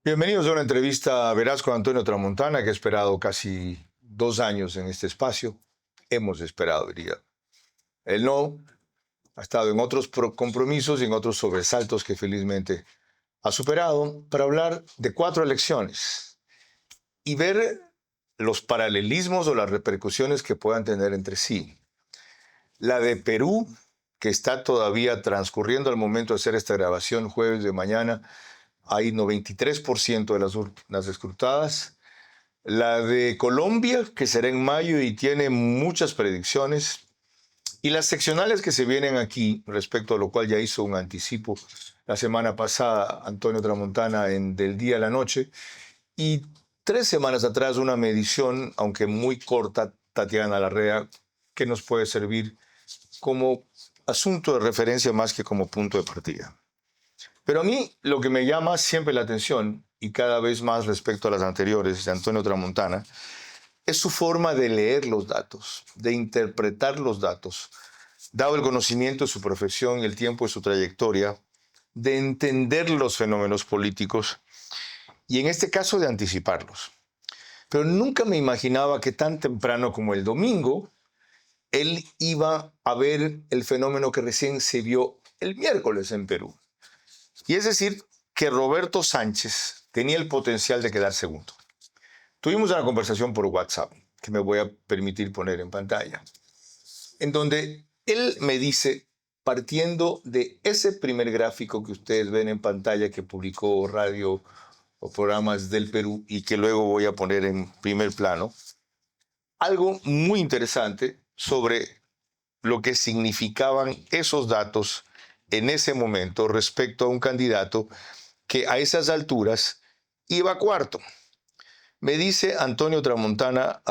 Bienvenidos a una entrevista veraz con Antonio Tramontana, que ha esperado casi 2 años en este espacio. Hemos esperado, diría. Él no, ha estado en otros compromisos y en otros sobresaltos que felizmente ha superado para hablar de 4 elecciones y ver los paralelismos o las repercusiones que puedan tener entre sí. La de Perú, que está todavía transcurriendo al momento de hacer esta grabación, jueves de mañana, hay 93% de las urnas escrutadas. La de Colombia, que será en mayo y tiene muchas predicciones. Y las seccionales que se vienen aquí, respecto a lo cual ya hizo un anticipo la semana pasada Antonio Tramontana en Del Día a la Noche. Y 3 semanas atrás una medición, aunque muy corta, Tatiana Larrea, que nos puede servir como asunto de referencia más que como punto de partida. Pero a mí lo que me llama siempre la atención, y cada vez más respecto a las anteriores de Antonio Tramontana, es su forma de leer los datos, de interpretar los datos, dado el conocimiento de su profesión y el tiempo de su trayectoria, de entender los fenómenos políticos y en este caso de anticiparlos. Pero nunca me imaginaba que tan temprano como el domingo, él iba a ver el fenómeno que recién se vio el miércoles en Perú. Y es decir, que Roberto Sánchez tenía el potencial de quedar segundo. Tuvimos una conversación por WhatsApp, que me voy a permitir poner en pantalla, en donde él me dice, partiendo de ese primer gráfico que ustedes ven en pantalla que publicó Radio o Programas del Perú y que luego voy a poner en primer plano, algo muy interesante sobre lo que significaban esos datos en ese momento respecto a un candidato que a esas alturas iba cuarto. Me dice Antonio Tramontana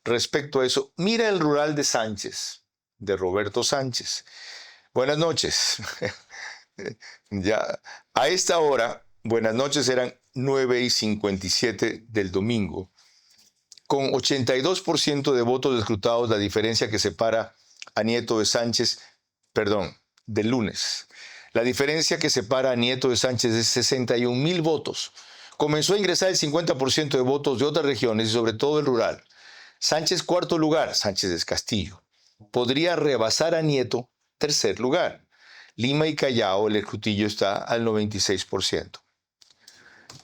respecto a eso, mira el rural de Sánchez, de Roberto Sánchez. Buenas noches. Ya, a esta hora, buenas noches, eran 9:57 del domingo. Con 82% de votos escrutados, la diferencia que separa a Nieto de Sánchez, del lunes. La diferencia que separa a Nieto de Sánchez es 61,000 votos. Comenzó a ingresar el 50% de votos de otras regiones y sobre todo el rural. Sánchez, cuarto lugar, Sánchez es Castillo. Podría rebasar a Nieto, tercer lugar. Lima y Callao, el escrutinio está al 96%.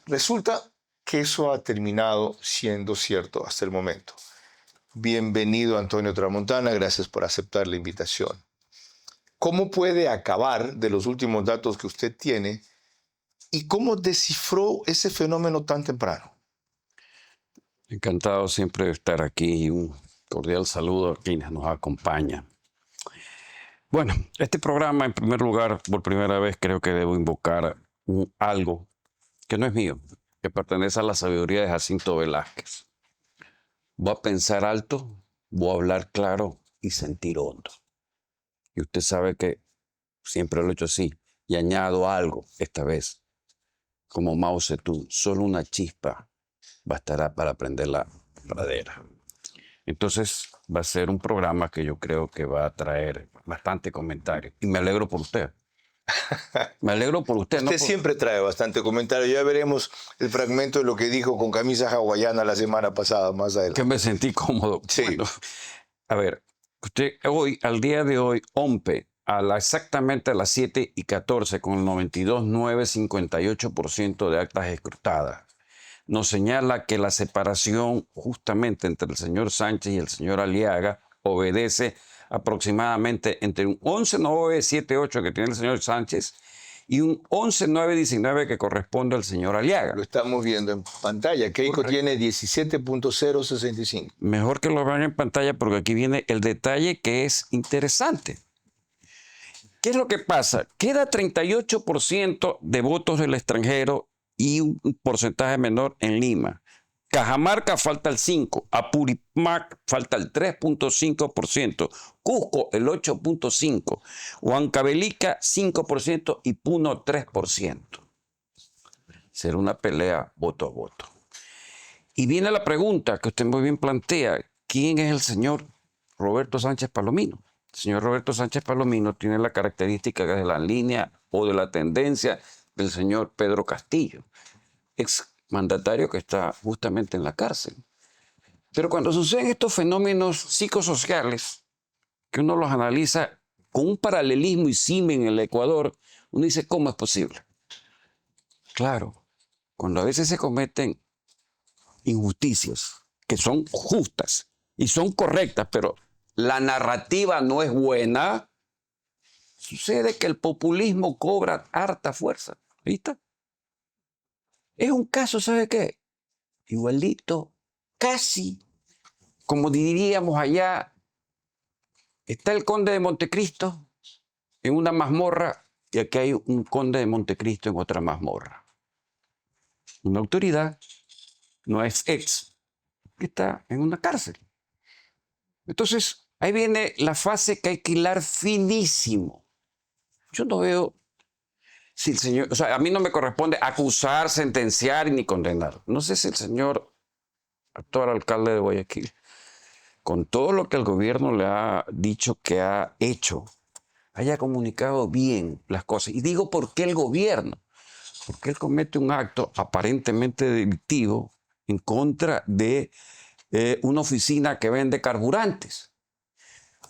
Resulta que eso ha terminado siendo cierto hasta el momento. Bienvenido, Antonio Tramontana, gracias por aceptar la invitación. ¿Cómo puede acabar de los últimos datos que usted tiene y cómo descifró ese fenómeno tan temprano? Encantado siempre de estar aquí y un cordial saludo a quienes nos acompañan. Bueno, este programa, en primer lugar, por primera vez creo que debo invocar algo que no es mío, que pertenece a la sabiduría de Jacinto Velázquez. Voy a pensar alto, voy a hablar claro y sentir hondo. Y usted sabe que siempre lo he hecho así. Y añado algo esta vez, como Mao Zedong, solo una chispa bastará para prender la pradera. Entonces va a ser un programa que yo creo que va a traer bastante comentario. Y me alegro por usted. Me alegro por usted. Usted siempre trae bastante comentario. Ya veremos el fragmento de lo que dijo con camisa hawaiana la semana pasada, más adelante. Que me sentí cómodo. Sí. Bueno, a ver, usted hoy, al día de hoy, OMPE, exactamente a las 7:14, con el 92,958% de actas escrutadas, nos señala que la separación justamente entre el señor Sánchez y el señor Aliaga obedece aproximadamente entre un 11,978 que tiene el señor Sánchez y un 11,919 que corresponde al señor Aliaga. Lo estamos viendo en pantalla. Keiko tiene 17.065. Mejor que lo vean en pantalla porque aquí viene el detalle que es interesante. ¿Qué es lo que pasa? Queda 38% de votos del extranjero y un porcentaje menor en Lima. Cajamarca falta el 5%, Apurímac falta el 3.5%, Cusco el 8.5%, Huancavelica 5% y Puno 3%. Será una pelea voto a voto. Y viene la pregunta que usted muy bien plantea, ¿quién es el señor Roberto Sánchez Palomino? El señor Roberto Sánchez Palomino tiene la característica de la línea o de la tendencia del señor Pedro Castillo, ex mandatario que está justamente en la cárcel. Pero cuando suceden estos fenómenos psicosociales, que uno los analiza con un paralelismo y símil en el Ecuador, uno dice, ¿cómo es posible? Claro, cuando a veces se cometen injusticias que son justas y son correctas, pero la narrativa no es buena, sucede que el populismo cobra harta fuerza. ¿Viste? Es un caso, ¿sabe qué? Igualito, casi, como diríamos allá, está el conde de Montecristo en una mazmorra y aquí hay un conde de Montecristo en otra mazmorra. Una autoridad no es ex, que está en una cárcel. Entonces, ahí viene la fase que hay que hilar finísimo. Yo no veo si el señor, o sea, a mí no me corresponde acusar, sentenciar ni condenar. No sé si el señor actual alcalde de Guayaquil, con todo lo que el gobierno le ha dicho que ha hecho, haya comunicado bien las cosas. Y digo, ¿por qué el gobierno? Porque él comete un acto aparentemente delictivo en contra de una oficina que vende carburantes.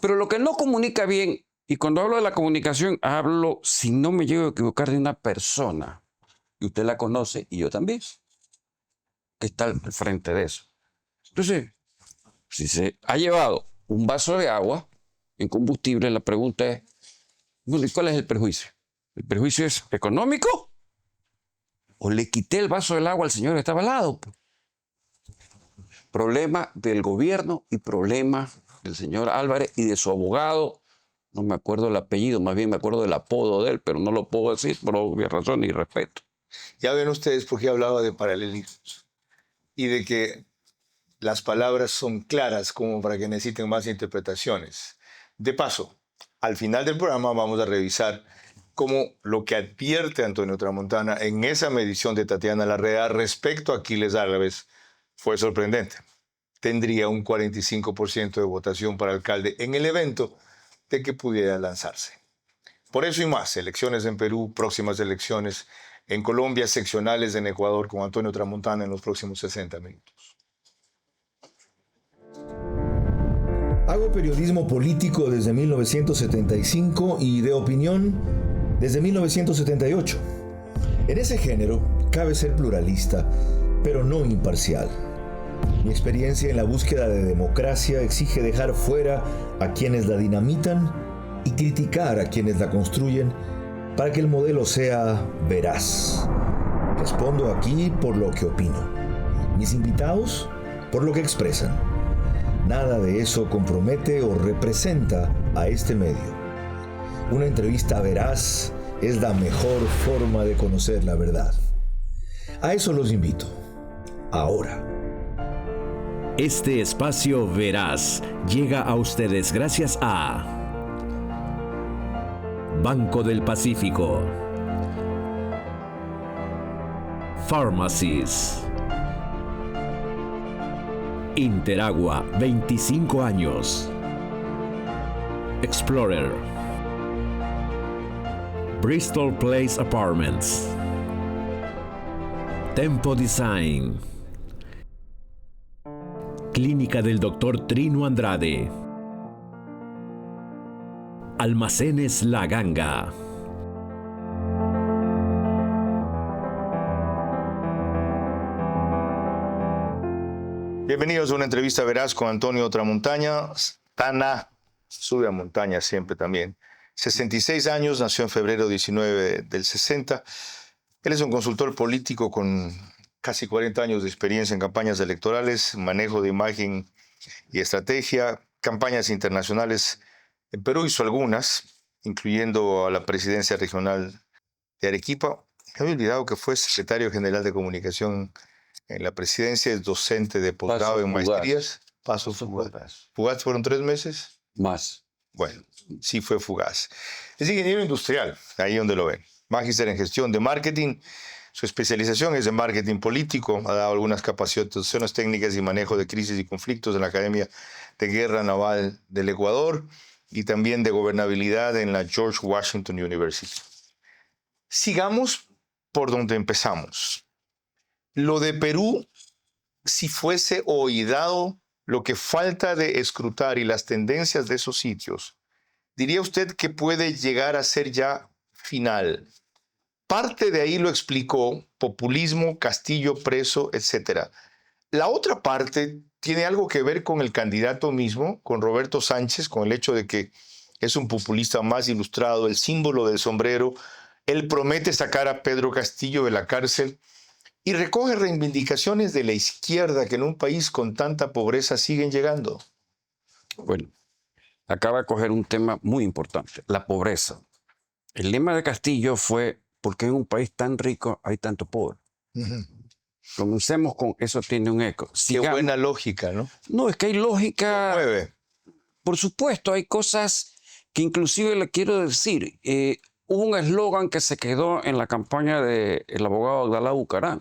Pero lo que no comunica bien, y cuando hablo de la comunicación, hablo, si no me llego a equivocar, de una persona, y usted la conoce, y yo también, que está al frente de eso. Entonces, si se ha llevado un vaso de agua en combustible, la pregunta es, bueno, ¿y cuál es el perjuicio? ¿El perjuicio es económico? ¿O le quité el vaso del agua al señor que estaba al lado? Problema del gobierno y problema del señor Álvarez y de su abogado. No me acuerdo el apellido, más bien me acuerdo del apodo de él, pero no lo puedo decir por obvias razones y respeto. Ya ven ustedes por qué hablaba de paralelismos y de que las palabras son claras como para que necesiten más interpretaciones. De paso, al final del programa vamos a revisar cómo lo que advierte Antonio Tramontana en esa medición de Tatiana Larrea respecto a Aquiles Árabes fue sorprendente. Tendría un 45% de votación para alcalde en el evento de que pudiera lanzarse. Por eso y más, elecciones en Perú, próximas elecciones en Colombia, seccionales en Ecuador con Antonio Tramontana en los próximos 60 minutos. Hago periodismo político desde 1975 y de opinión desde 1978. En ese género cabe ser pluralista, pero no imparcial. Mi experiencia en la búsqueda de democracia exige dejar fuera a quienes la dinamitan y criticar a quienes la construyen para que el modelo sea veraz. Respondo aquí por lo que opino. Mis invitados, por lo que expresan. Nada de eso compromete o representa a este medio. Una entrevista veraz es la mejor forma de conocer la verdad. A eso los invito. Ahora. Este espacio veraz llega a ustedes gracias a Banco del Pacífico, Pharmacies, Interagua, 25 años, Explorer, Bristol Place Apartments, Tempo Design, Clínica del Dr. Trino Andrade, Almacenes La Ganga. Bienvenidos a una entrevista veraz con Antonio Tramontana. Tana sube a montaña siempre también. 66 años, nació en febrero 19 del 60. Él es un consultor político con casi 40 años de experiencia en campañas electorales, manejo de imagen y estrategia, campañas internacionales. En Perú hizo algunas, incluyendo a la presidencia regional de Arequipa. Me había olvidado que fue secretario general de comunicación en la presidencia, es docente de posgrado en maestrías. Paso fugaz. ¿Fugaz fueron 3 meses? Más. Bueno, sí fue fugaz. Es ingeniero industrial, ahí donde lo ven. Magíster en gestión de marketing. Su especialización es en marketing político. Ha dado algunas capacitaciones técnicas y manejo de crisis y conflictos en la Academia de Guerra Naval del Ecuador y también de gobernabilidad en la George Washington University. Sigamos por donde empezamos. Lo de Perú, si fuese hoy dado lo que falta de escrutar y las tendencias de esos sitios, ¿diría usted que puede llegar a ser ya final? Parte de ahí lo explicó, populismo, Castillo preso, etc. La otra parte tiene algo que ver con el candidato mismo, con Roberto Sánchez, con el hecho de que es un populista más ilustrado, el símbolo del sombrero. Él promete sacar a Pedro Castillo de la cárcel y recoge reivindicaciones de la izquierda que en un país con tanta pobreza siguen llegando. Bueno, acaba de coger un tema muy importante, la pobreza. El lema de Castillo fue, ¿por qué en un país tan rico hay tanto pobre? Comencemos con eso, tiene un eco. Qué buena lógica, ¿no? No, es que hay lógica. Mueve. Por supuesto, hay cosas que inclusive le quiero decir. Hubo un eslogan que se quedó en la campaña del abogado Abdalá Bucaram,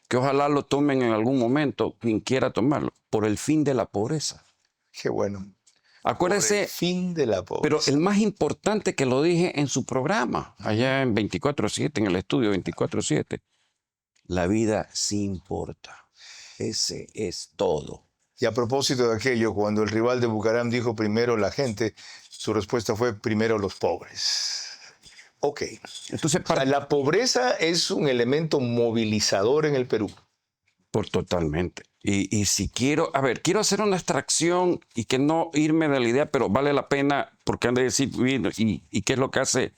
que ojalá lo tomen en algún momento, quien quiera tomarlo, por el fin de la pobreza. Qué bueno. Acuérdese, Por el fin de la pobreza. pero el más importante que lo dije en su programa, allá en 24/7, en el estudio 24/7, la vida sí importa. Ese es todo. Y a propósito de aquello, cuando el rival de Bucaram dijo primero la gente, su respuesta fue primero los pobres. Ok. Entonces, O sea, la pobreza es un elemento movilizador en el Perú. por totalmente. Y si quiero, quiero hacer una abstracción y que no irme de la idea, pero vale la pena porque han de decir, ¿y qué es lo que hace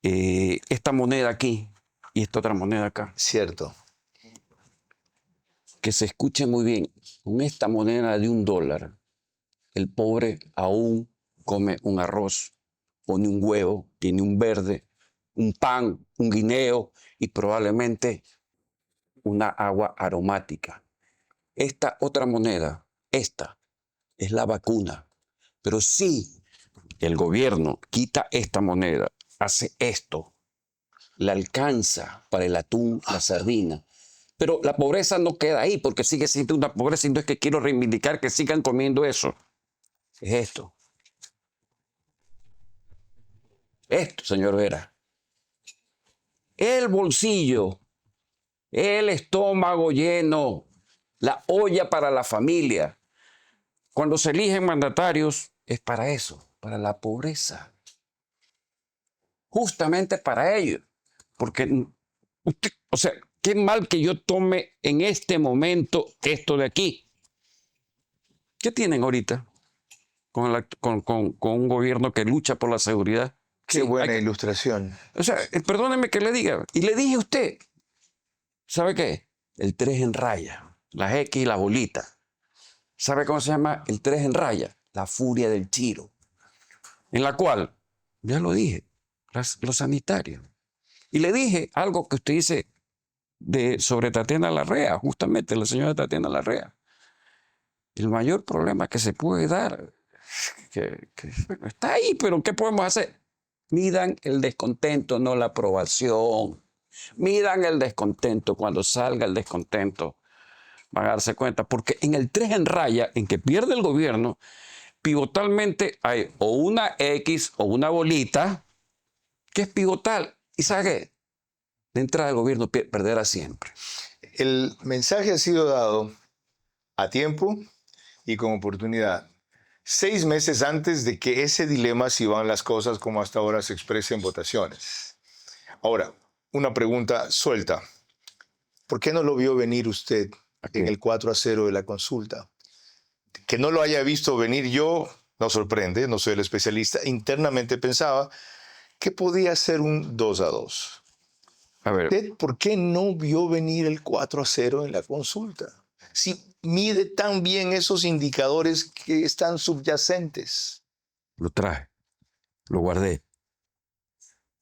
esta moneda aquí y esta otra moneda acá? Cierto. Que se escuche muy bien, con esta moneda de $1, el pobre aún come un arroz, pone un huevo, tiene un verde, un pan, un guineo y probablemente una agua aromática. Esta otra moneda, esta, es la vacuna. Pero si el gobierno quita esta moneda, hace esto, le alcanza para el atún, la sardina. Pero la pobreza no queda ahí porque sigue siendo una pobreza y no es que quiero reivindicar que sigan comiendo eso. Es esto. Esto, señor Vera. El bolsillo, el estómago lleno, la olla para la familia. Cuando se eligen mandatarios es para eso, para la pobreza. Justamente para ello. Porque usted, o sea, qué mal que yo tome en este momento esto de aquí. ¿Qué tienen ahorita con un gobierno que lucha por la seguridad? Qué Sí, buena ilustración. O sea, perdóneme que le diga. Y le dije a usted, ¿sabe qué? El 3 en raya, las X y la bolita. ¿Sabe cómo se llama el 3 en raya? La furia del Chiro. En la cual, ya lo dije, los sanitarios. Y le dije algo que usted dice sobre Tatiana Larrea, justamente la señora Tatiana Larrea. El mayor problema que se puede dar, bueno, está ahí, pero ¿qué podemos hacer? Midan el descontento, no la aprobación. Midan el descontento. Cuando salga el descontento, van a darse cuenta. Porque en el 3 en raya, en que pierde el gobierno, pivotalmente hay o una X o una bolita que es pivotal. ¿Y sabe qué? De entrada el gobierno perderá siempre. El mensaje ha sido dado a tiempo y con oportunidad. 6 meses antes de que ese dilema, si van las cosas como hasta ahora, se exprese en votaciones. Ahora, una pregunta suelta. ¿Por qué no lo vio venir usted en el 4-0 de la consulta? Que no lo haya visto venir yo, no sorprende, no soy el especialista. Internamente pensaba que podía ser un 2-2. A ver, ¿Usted por qué no vio venir el 4-0 en la consulta? Si mide tan bien esos indicadores que están subyacentes. lo traje, lo guardé.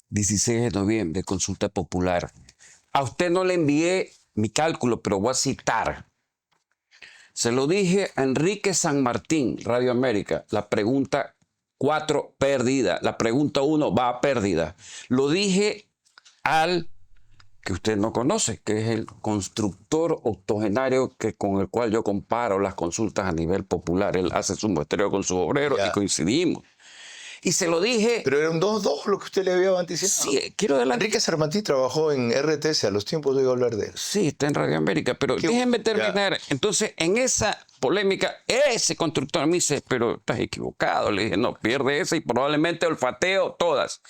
16 de noviembre, consulta popular. A usted no le envié mi cálculo, pero voy a citar. Se lo dije a Enrique San Martín, Radio América, la pregunta 4 perdida, la pregunta 1 va a pérdida. Lo dije al que usted no conoce, que es el constructor octogenario con el cual yo comparo las consultas a nivel popular. Él hace su muestreo con sus obreros y coincidimos. Y se lo dije. Pero era un 2-2 lo que usted le había anticipado. Sí, quiero adelantar. Enrique Sarmatí trabajó en RTS, a los tiempos de hablar de él. Sí, está en Radio América, pero déjenme terminar. Entonces, en esa polémica, ese constructor me dice, pero estás equivocado. Le dije, no, pierde esa y probablemente olfateo todas.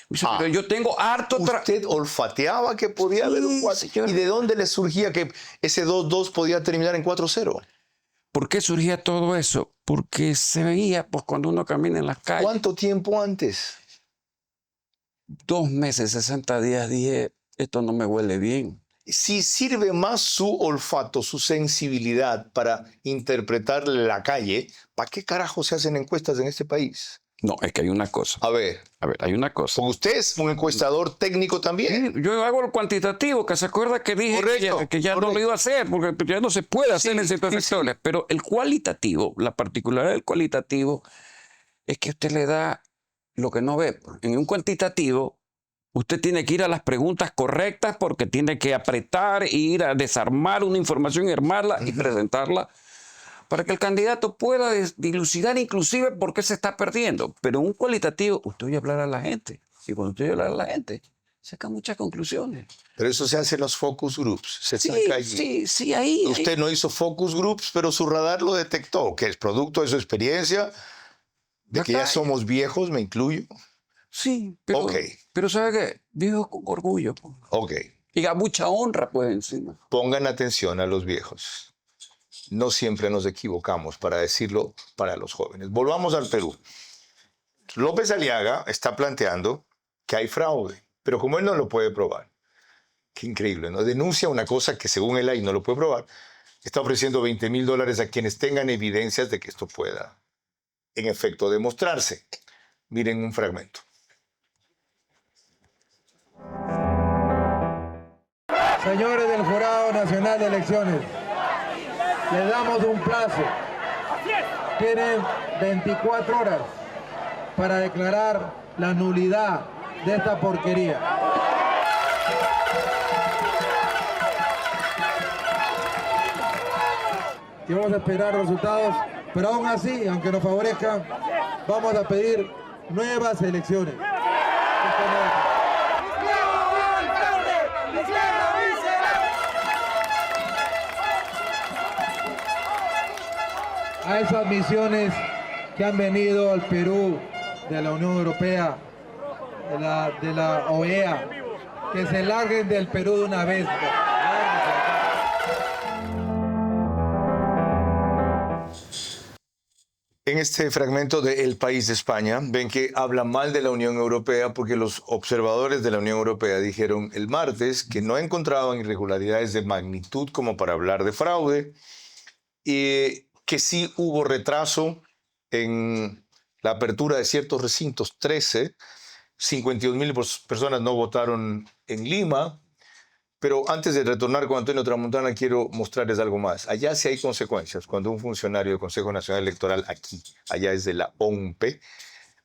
Me dice, pero yo tengo harto... ¿Usted olfateaba que podía haber un 4? ¿Y de dónde le surgía que ese 2-2 podía terminar en 4-0? ¿Por qué surgía todo eso? Porque se veía pues, cuando uno camina en las calles. ¿Cuánto tiempo antes? 2 meses, 60 días, dije, esto no me huele bien. Si sirve más su olfato, su sensibilidad para interpretar la calle, ¿para qué carajo se hacen encuestas en este país? No, es que hay una cosa. A ver, hay una cosa. porque usted es un encuestador técnico también. Sí, yo hago el cuantitativo, que se acuerda que dije que ya no lo iba a hacer, porque ya no se puede hacer en ciertos sectores. Pero el cualitativo, la particularidad del cualitativo, es que usted le da lo que no ve. En un cuantitativo, usted tiene que ir a las preguntas correctas porque tiene que apretar e ir a desarmar una información y armarla y presentarla para que el candidato pueda dilucidar inclusive por qué se está perdiendo. Pero en un cualitativo, usted oye hablar a la gente. Y cuando usted oye hablar a la gente, saca muchas conclusiones. Pero eso se hace en los focus groups. Se saca allí. Sí, ahí. Usted no hizo focus groups, pero su radar lo detectó, que es producto de su experiencia, de que ya somos viejos, me incluyo. Sí, pero ¿sabe qué? Digo con orgullo. Ok. Y a mucha honra, pues, encima. Pongan atención a los viejos. No siempre nos equivocamos para decirlo para los jóvenes. Volvamos al Perú. López Aliaga está planteando que hay fraude, pero como él no lo puede probar, qué increíble, ¿no? Denuncia una cosa que según él ahí no lo puede probar, está ofreciendo $20,000 a quienes tengan evidencias de que esto pueda, en efecto, demostrarse. Miren un fragmento. Señores del Jurado Nacional de Elecciones, les damos un plazo. Tienen 24 horas para declarar la nulidad de esta porquería. Y vamos a esperar resultados, pero aún así, aunque nos favorezcan, vamos a pedir nuevas elecciones. A esas misiones que han venido al Perú de la Unión Europea, de la OEA, que se larguen del Perú de una vez. En este fragmento de El País de España, ven que habla mal de la Unión Europea porque los observadores de la Unión Europea dijeron el martes que no encontraban irregularidades de magnitud como para hablar de fraude y que sí hubo retraso en la apertura de ciertos recintos. 52,000 personas no votaron en Lima. Pero antes de retornar con Antonio Tramontana, quiero mostrarles algo más. Allá sí hay consecuencias. Cuando un funcionario del Consejo Nacional Electoral aquí, allá es de la OMP,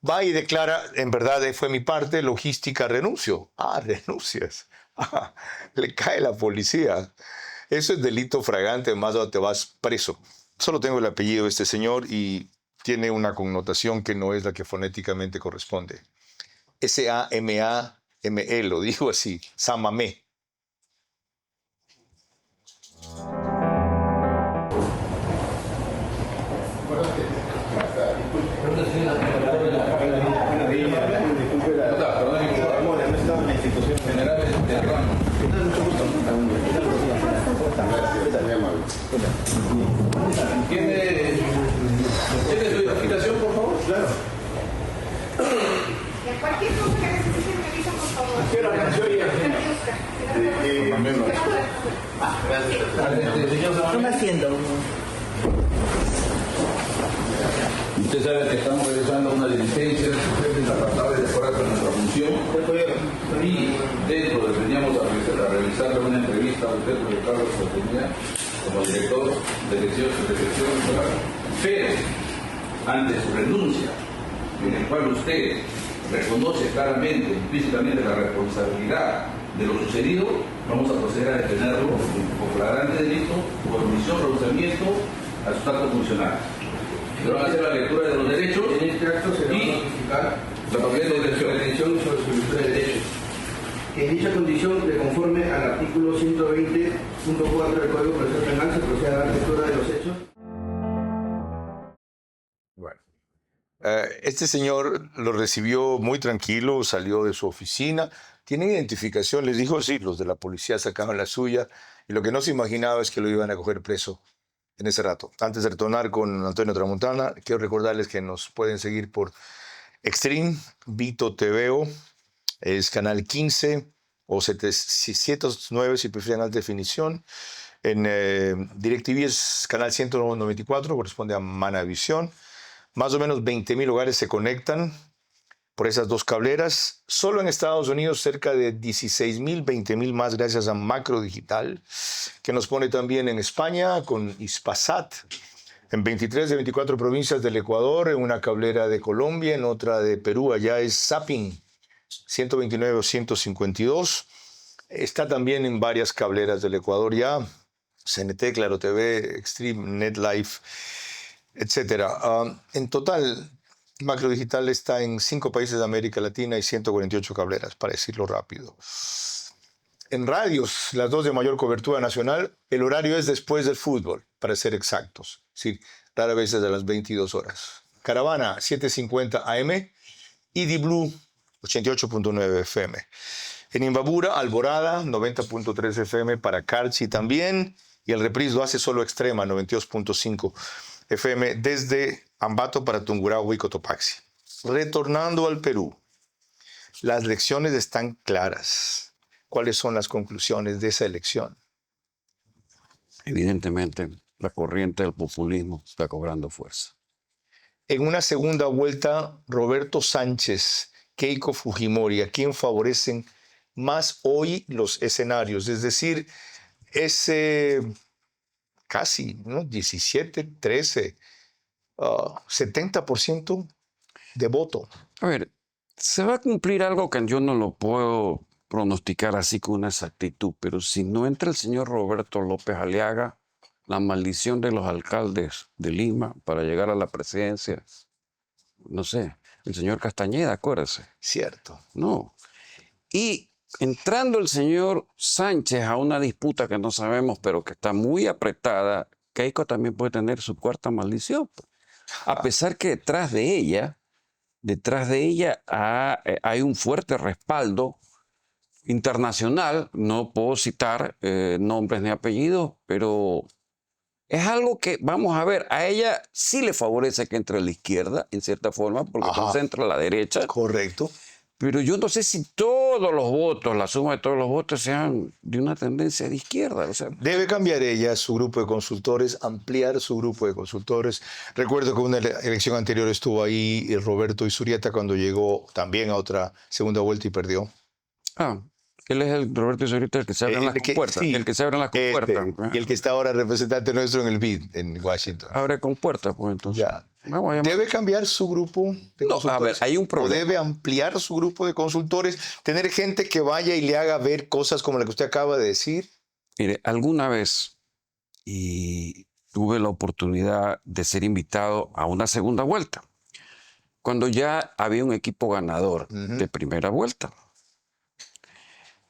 va y declara, en verdad fue mi parte, logística, renuncio. Renuncias. Le cae la policía. Eso es delito fragante, además te vas preso. Solo tengo el apellido de este señor y tiene una connotación que no es la que fonéticamente corresponde. S-A-M-A-M-E, lo digo así, Samamé. ¿Tiene su identificación, por favor? Claro. Cualquier cosa que necesiten, me avisa, por favor. ¿A qué hora nació ella? ¿Cómo haciendo? Usted sabe que estamos realizando una diligencia trataba de mejorar con nuestra función y dentro de veníamos a revisar una entrevista a usted, porque Carlos tenía como director de elección escolar, pero ante su renuncia, en el cual usted reconoce claramente, implícitamente la responsabilidad de lo sucedido, vamos a proceder a detenerlo por flagrante delito, por omisión, rehusamiento a su acto funcional. Se van a hacer la lectura de los derechos En este acto se va a y notificar la papeleta de elección. la elección sobre su lectura de derechos. Que en dicha condición, de conforme al artículo 120.4 del Código Procesal Penal, se procede a dar lectura de los hechos. Bueno, este señor lo recibió muy tranquilo, salió de su oficina. ¿Tienen identificación? Les dijo, sí, los de la policía sacaban la suya. Y lo que no se imaginaba es que lo iban a coger preso en ese rato. Antes de retornar con Antonio Tramontana, quiero recordarles que nos pueden seguir por Extreme, Vito TVO, es canal 15 o 709 si prefieren alta definición. En DirecTV es canal 194, corresponde a Manavisión. Más o menos 20.000 hogares se conectan por esas dos cableras. Solo en Estados Unidos cerca de 16.000, 20.000 más gracias a Macro Digital, que nos pone también en España con Hispasat, en 23 de 24 provincias del Ecuador, en una cablera de Colombia, en otra de Perú, allá es Zapping, 129 o 152. Está también en varias cableras del Ecuador ya, CNT, Claro TV, Extreme, NetLife, etc. En total, Macro Digital está en 5 países de América Latina y 148 cableras, para decirlo rápido. En radios, las 2 de mayor cobertura nacional, el horario es después del fútbol, para ser exactos. Sí, rara vez es a las 22 horas. Caravana, 750 AM y Di Blue, 88.9 FM. En Imbabura, Alborada, 90.3 FM para Carchi también. Y el reprise lo hace solo Extrema, 92.5 FM desde Ambato para Tungurahua y Cotopaxi. Retornando al Perú, las lecciones están claras. ¿Cuáles son las conclusiones de esa elección? Evidentemente, la corriente del populismo está cobrando fuerza. En una segunda vuelta, Roberto Sánchez, Keiko Fujimori, ¿a quién favorecen más hoy los escenarios? Es decir, ese casi, ¿no? 17, 13, 70% de voto. A ver, se va a cumplir algo que yo no lo puedo pronosticar así con una exactitud, pero si no entra el señor Roberto López Aliaga, la maldición de los alcaldes de Lima para llegar a la presidencia, no sé, el señor Castañeda, acuérdese. Cierto. No. Y entrando el señor Sánchez a una disputa que no sabemos, pero que está muy apretada, Keiko también puede tener su cuarta maldición. A pesar que detrás de ella hay un fuerte respaldo internacional. No puedo citar nombres ni apellidos, pero es algo que, vamos a ver, a ella sí le favorece que entre a la izquierda, en cierta forma, porque concentra a la derecha. Correcto. Pero yo no sé si todos los votos, la suma de todos los votos, sean de una tendencia de izquierda. O sea, debe cambiar ella su grupo de consultores, ampliar su grupo de consultores. Recuerdo que una elección anterior estuvo ahí Roberto Isurieta cuando llegó también a otra segunda vuelta y perdió. Él es el Roberto Isurieta, el que se abren las compuertas. Sí, el que se abren las compuertas. Y el que está ahora representante nuestro en el BID, en Washington. Abre compuertas, pues entonces. Ya. ¿Debe cambiar su grupo de consultores? A ver, hay un problema. ¿O debe ampliar su grupo de consultores? ¿Tener gente que vaya y le haga ver cosas como la que usted acaba de decir? Mire, alguna vez tuve la oportunidad de ser invitado a una segunda vuelta, cuando ya había un equipo ganador de primera vuelta.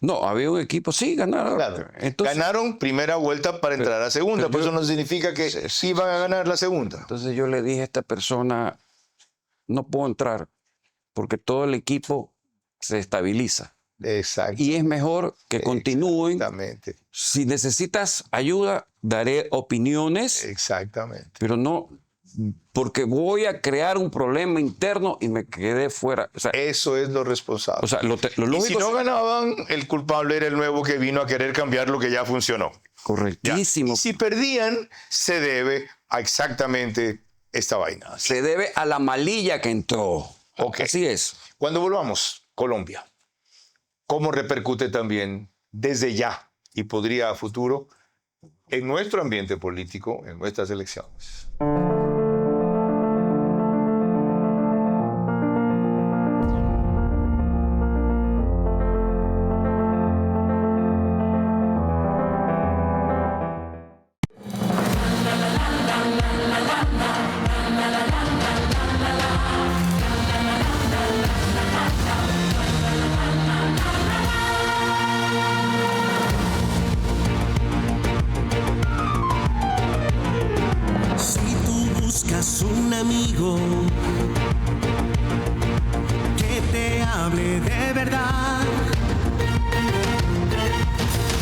No, había un equipo, sí, ganaron. Claro. Entonces, ganaron primera vuelta para entrar a segunda, pero eso no significa que sí van a ganar la segunda. Entonces yo le dije a esta persona, no puedo entrar porque todo el equipo se estabiliza. Exacto. Y es mejor que continúen. Exactamente. Si necesitas ayuda, daré opiniones. Exactamente. Pero no, porque voy a crear un problema interno y me quedé fuera. O sea, eso es lo responsable. O sea, lo lógico. Y si no ganaban, el culpable era el nuevo que vino a querer cambiar lo que ya funcionó. Correctísimo. Ya. Y si perdían, se debe a exactamente esta vaina. Se debe a la malilla que entró. Okay. Así es. Cuando volvamos, Colombia, ¿cómo repercute también desde ya y podría a futuro en nuestro ambiente político, en nuestras elecciones? amigo que te hable de verdad.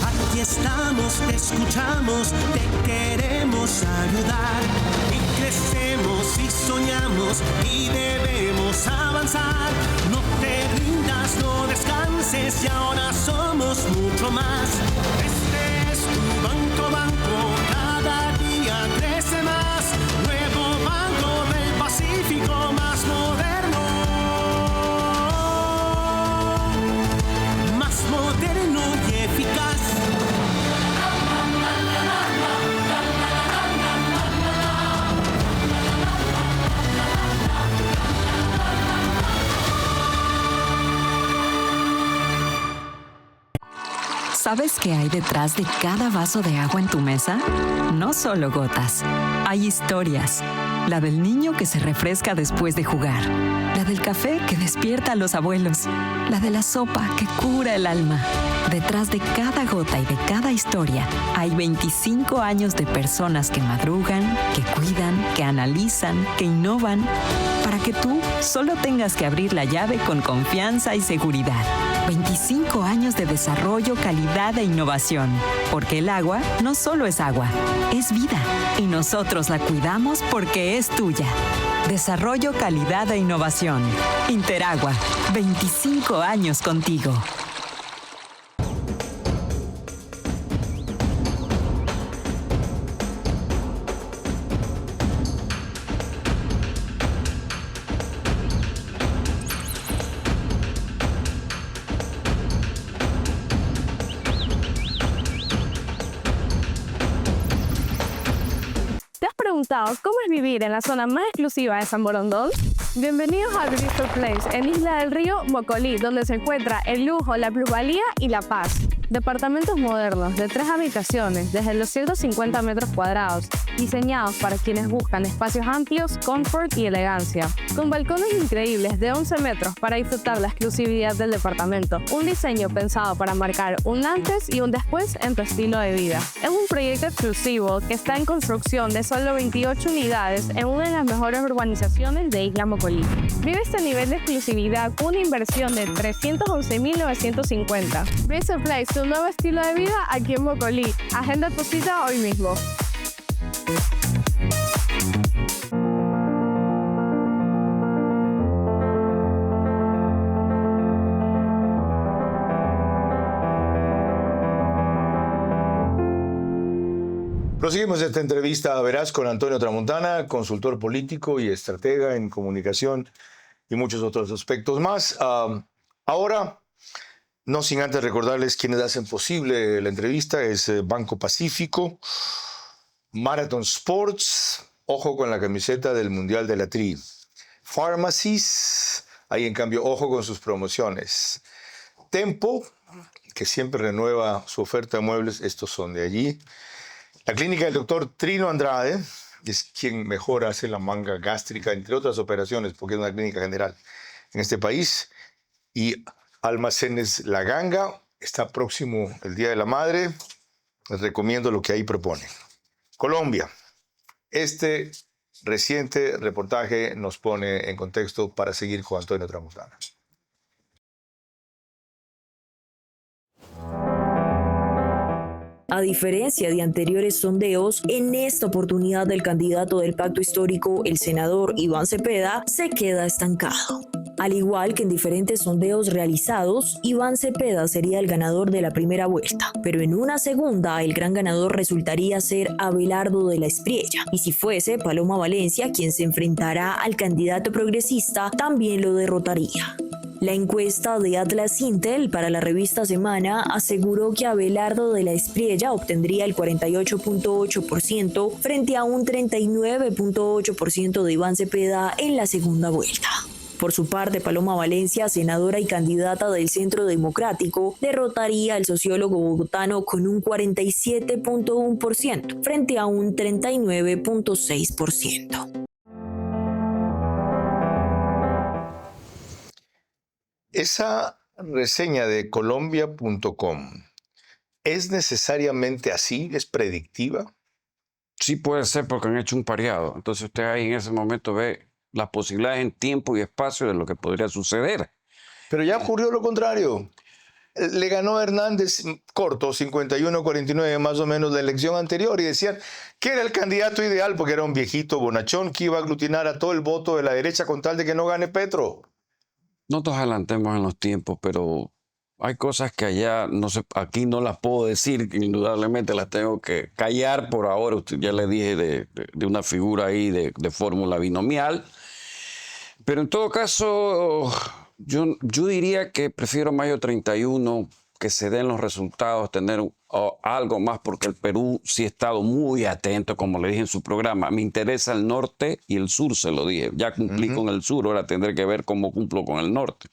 Aquí estamos, te escuchamos, te queremos ayudar. Y crecemos y soñamos y debemos avanzar. No te rindas, no descanses y ahora somos mucho más. Este es tu banco, cada día crece más. Nuevo Banco del Pacífico, más moderno y eficaz. ¿Sabes qué hay detrás de cada vaso de agua en tu mesa? No solo gotas, hay historias. La del niño que se refresca después de jugar. La del café que despierta a los abuelos. La de la sopa que cura el alma. Detrás de cada gota y de cada historia hay 25 años de personas que madrugan, que cuidan, que analizan, que innovan, para que tú solo tengas que abrir la llave con confianza y seguridad. 25 años de desarrollo, calidad e innovación. Porque el agua no solo es agua, es vida. Y nosotros la cuidamos porque es tuya. Desarrollo, calidad e innovación. Interagua, 25 años contigo. ¿Cómo es vivir en la zona más exclusiva de San Borondón? Bienvenidos a Bristol Place, en Isla del Río, Mocolí, donde se encuentra el lujo, la plusvalía y la paz. Departamentos modernos de 3 habitaciones, desde los 150 metros cuadrados, diseñados para quienes buscan espacios amplios, confort y elegancia. Con balcones increíbles de 11 metros para disfrutar la exclusividad del departamento. Un diseño pensado para marcar un antes y un después en tu estilo de vida. Es un proyecto exclusivo que está en construcción de solo 28 unidades en una de las mejores urbanizaciones de Isla Mocolí. Vive este nivel de exclusividad con una inversión de $311,950. Bristol Place, tu nuevo estilo de vida aquí en Mocolí. Agenda tu cita hoy mismo. Proseguimos esta entrevista veraz con Antonio Tramontana, consultor político y estratega en comunicación y muchos otros aspectos más. Ahora, no sin antes recordarles quienes hacen posible la entrevista, es Banco Pacífico, Marathon Sports, ojo con la camiseta del Mundial de la Tri, Pharmacies, ahí en cambio ojo con sus promociones, Tempo, que siempre renueva su oferta de muebles, estos son de allí, la clínica del doctor Trino Andrade, es quien mejor hace la manga gástrica, entre otras operaciones, porque es una clínica general en este país, y Almacenes La Ganga, está próximo el Día de la Madre, les recomiendo lo que ahí propone. Colombia, este reciente reportaje nos pone en contexto para seguir con Antonio Tramontana. A diferencia de anteriores sondeos, en esta oportunidad el candidato del pacto histórico, el senador Iván Cepeda, se queda estancado. Al igual que en diferentes sondeos realizados, Iván Cepeda sería el ganador de la primera vuelta, pero en una segunda el gran ganador resultaría ser Abelardo de la Espriella, y si fuese Paloma Valencia quien se enfrentará al candidato progresista, también lo derrotaría. La encuesta de Atlas Intel para la revista Semana aseguró que Abelardo de la Espriella obtendría el 48.8% frente a un 39.8% de Iván Cepeda en la segunda vuelta. Por su parte, Paloma Valencia, senadora y candidata del Centro Democrático, derrotaría al sociólogo bogotano con un 47.1% frente a un 39.6%. Esa reseña de Colombia.com, ¿es necesariamente así? ¿Es predictiva? Sí puede ser porque han hecho un pareado. Entonces usted ahí en ese momento ve las posibilidades en tiempo y espacio de lo que podría suceder. Pero ya ocurrió lo contrario. Le ganó a Hernández corto, 51-49 más o menos, la elección anterior, y decían que era el candidato ideal porque era un viejito bonachón que iba a aglutinar a todo el voto de la derecha con tal de que no gane Petro. No nos adelantemos en los tiempos, pero hay cosas que allá, no sé, aquí no las puedo decir, indudablemente las tengo que callar por ahora. Usted ya le dije de una figura ahí de fórmula binomial. Pero en todo caso, yo diría que prefiero mayo 31, que se den los resultados, tener algo más, porque el Perú sí ha estado muy atento, como le dije en su programa. Me interesa el norte y el sur, se lo dije. Ya cumplí con el sur, ahora tendré que ver cómo cumplo con el norte.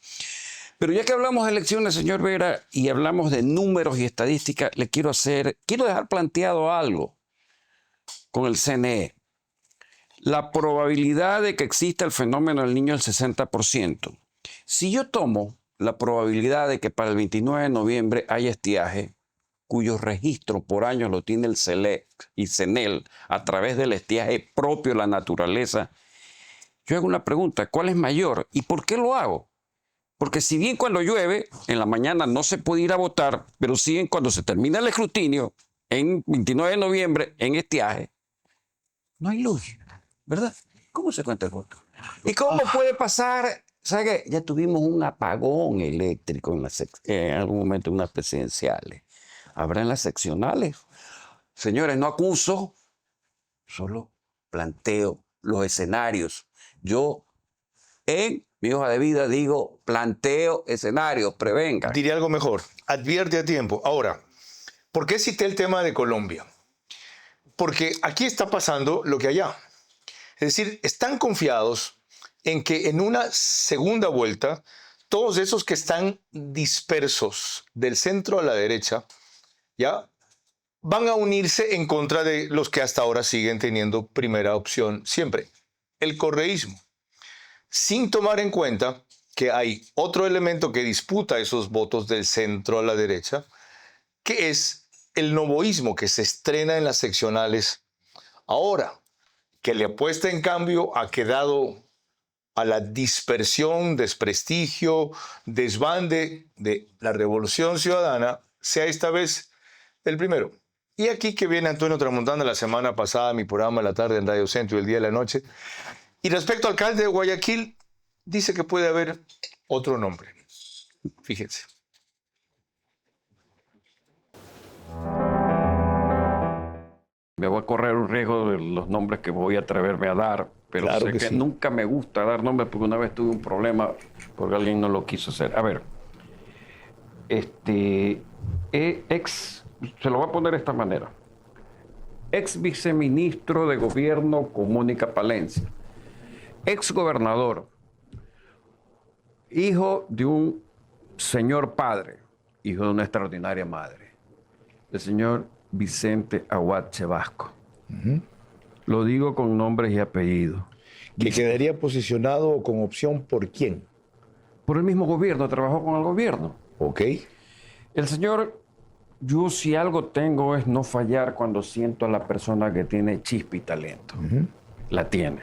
Pero ya que hablamos de elecciones, señor Vera, y hablamos de números y estadísticas, le quiero dejar planteado algo con el CNE. La probabilidad de que exista el fenómeno del niño es el 60%. Si yo tomo la probabilidad de que para el 29 de noviembre haya estiaje, cuyo registro por año lo tiene el CELEC y CENEL a través del estiaje propio de la naturaleza, yo hago una pregunta: ¿cuál es mayor? ¿Y por qué lo hago? Porque si bien cuando llueve, en la mañana no se puede ir a votar, pero sí cuando se termina el escrutinio, en 29 de noviembre, en estiaje, no hay luz, ¿verdad? ¿Cómo se cuenta el voto? ¿Y cómo puede pasar? ¿Sabe qué? Ya tuvimos un apagón eléctrico en algún momento en unas presidenciales. Habrá en las seccionales. Señores, no acuso, solo planteo los escenarios. Yo, en mi hoja de vida, digo, planteo escenarios, prevenga. Diría algo mejor, advierte a tiempo. Ahora, ¿por qué cité el tema de Colombia? Porque aquí está pasando lo que allá. Es decir, están confiados en que en una segunda vuelta, todos esos que están dispersos del centro a la derecha, ya van a unirse en contra de los que hasta ahora siguen teniendo primera opción siempre, el correísmo, sin tomar en cuenta que hay otro elemento que disputa esos votos del centro a la derecha, que es el novoísmo que se estrena en las seccionales ahora, que le apuesta en cambio a que dado a la dispersión, desprestigio, desbande de la Revolución Ciudadana, sea esta vez el primero. Y aquí que viene Antonio Tramontana la semana pasada, mi programa La Tarde en Radio Centro y El Día de la Noche. Y respecto al alcalde de Guayaquil, dice que puede haber otro nombre. Fíjense. Me voy a correr un riesgo de los nombres que voy a atreverme a dar, pero claro sé que sí. Nunca me gusta dar nombres porque una vez tuve un problema porque alguien no lo quiso hacer. A ver, se lo voy a poner de esta manera. Ex viceministro de Gobierno con Mónica Palencia, ex gobernador, hijo de un señor padre, hijo de una extraordinaria madre, el señor Vicente Aguad Chevasco. Lo digo con nombres y apellidos. ¿Que quedaría posicionado con opción por quién? Por el mismo gobierno, trabajó con el gobierno. Ok. El señor, yo si algo tengo es no fallar cuando siento a la persona que tiene chispa y talento. La tiene.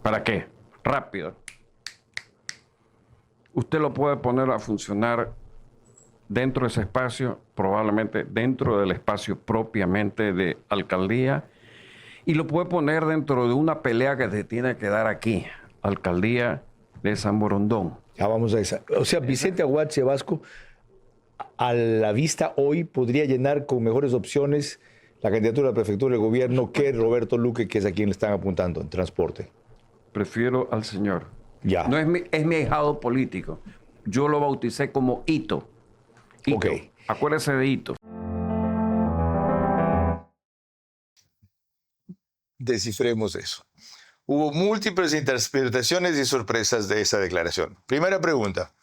¿Para qué? Rápido. Usted lo puede poner a funcionar dentro de ese espacio, probablemente dentro del espacio propiamente de alcaldía, y lo puede poner dentro de una pelea que se tiene que dar aquí, alcaldía de San Borondón. Ya vamos a esa. O sea, Vicente Aguad Chevasco, a la vista hoy, podría llenar con mejores opciones la candidatura a la prefectura del gobierno que Roberto Luque, que es a quien le están apuntando en transporte. Prefiero al señor. Ya. No es mi ahijado político. Yo lo bauticé como Hito. Hito. Ok. Acuérdese de Hito. Descifremos eso. Hubo múltiples interpretaciones y sorpresas de esa declaración. Primera pregunta.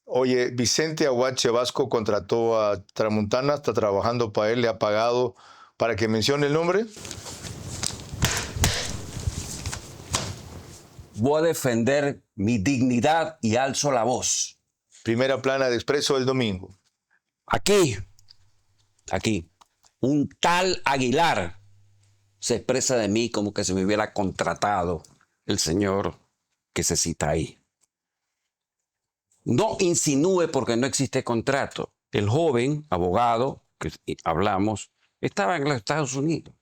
Oye, Vicente Aguad Chevasco contrató a Tramontana, está trabajando para él, le ha pagado para que mencione el nombre. Voy a defender mi dignidad y alzo la voz. Primera plana de Expreso del domingo. Aquí, un tal Aguilar se expresa de mí como que se me hubiera contratado el señor que se cita ahí. No insinúe porque no existe contrato. El joven abogado que hablamos estaba en los Estados Unidos.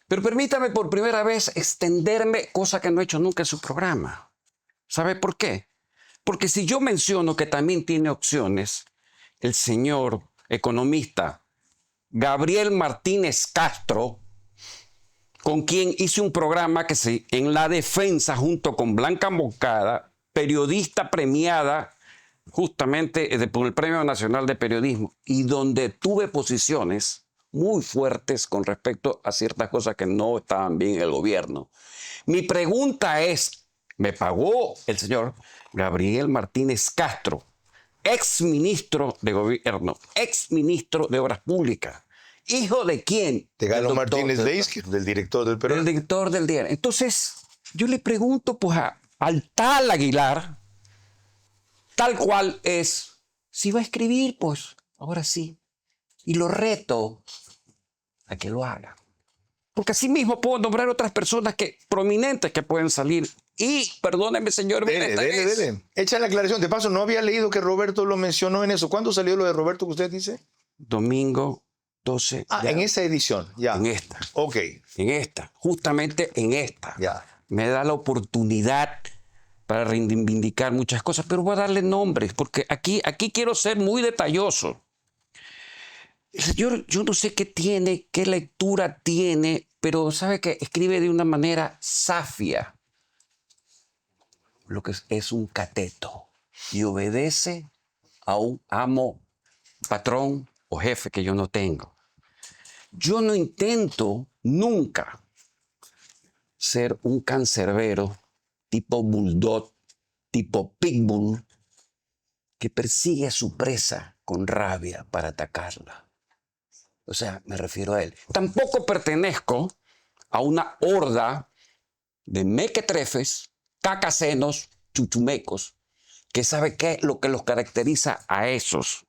Pero permítame por primera vez extenderme, cosa que no he hecho nunca en su programa. ¿Sabe por qué? Porque si yo menciono que también tiene opciones, el señor economista Gabriel Martínez Castro, con quien hice un programa en La Defensa junto con Blanca Moncada, periodista premiada justamente por el Premio Nacional de Periodismo, y donde tuve posiciones muy fuertes con respecto a ciertas cosas que no estaban bien en el gobierno. Mi pregunta es, ¿me pagó el señor Gabriel Martínez Castro, ex ministro de gobierno, ex ministro de Obras Públicas? ¿Hijo de quién? De Galo Martínez Leisky, del director del Perú. El director del diario. Entonces, yo le pregunto pues al tal Aguilar, tal cual es, si va a escribir, pues ahora sí. Y lo reto a que lo haga. Porque así mismo puedo nombrar otras personas prominentes que pueden salir. Y, perdóneme, señor. Dele. Echa la aclaración. De paso, no había leído que Roberto lo mencionó en eso. ¿Cuándo salió lo de Roberto que usted dice? Domingo 12. En esa edición, ya. En esta. Ok. En esta. Justamente en esta. Ya. Me da la oportunidad para reivindicar muchas cosas, pero voy a darle nombres, porque aquí quiero ser muy detalloso. Yo no sé qué tiene, qué lectura tiene, pero sabe que escribe de una manera safia. Lo que es un cateto. Y obedece a un amo, patrón o jefe que yo no tengo. Yo no intento nunca ser un cancerbero tipo bulldog, tipo pitbull, que persigue a su presa con rabia para atacarla. O sea, me refiero a él. Tampoco pertenezco a una horda de mequetrefes, cacasenos, chuchumecos, que sabe qué es lo que los caracteriza a esos,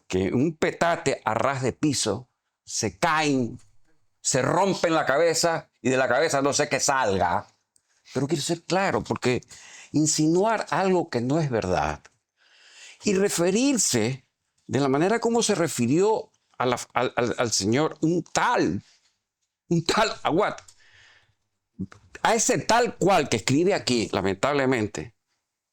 que un petate a ras de piso se caen, se rompen la cabeza y de la cabeza no sé qué salga. Pero quiero ser claro, porque insinuar algo que no es verdad y referirse de la manera como se refirió al señor, un tal Aguad, a ese tal cual que escribe aquí, lamentablemente,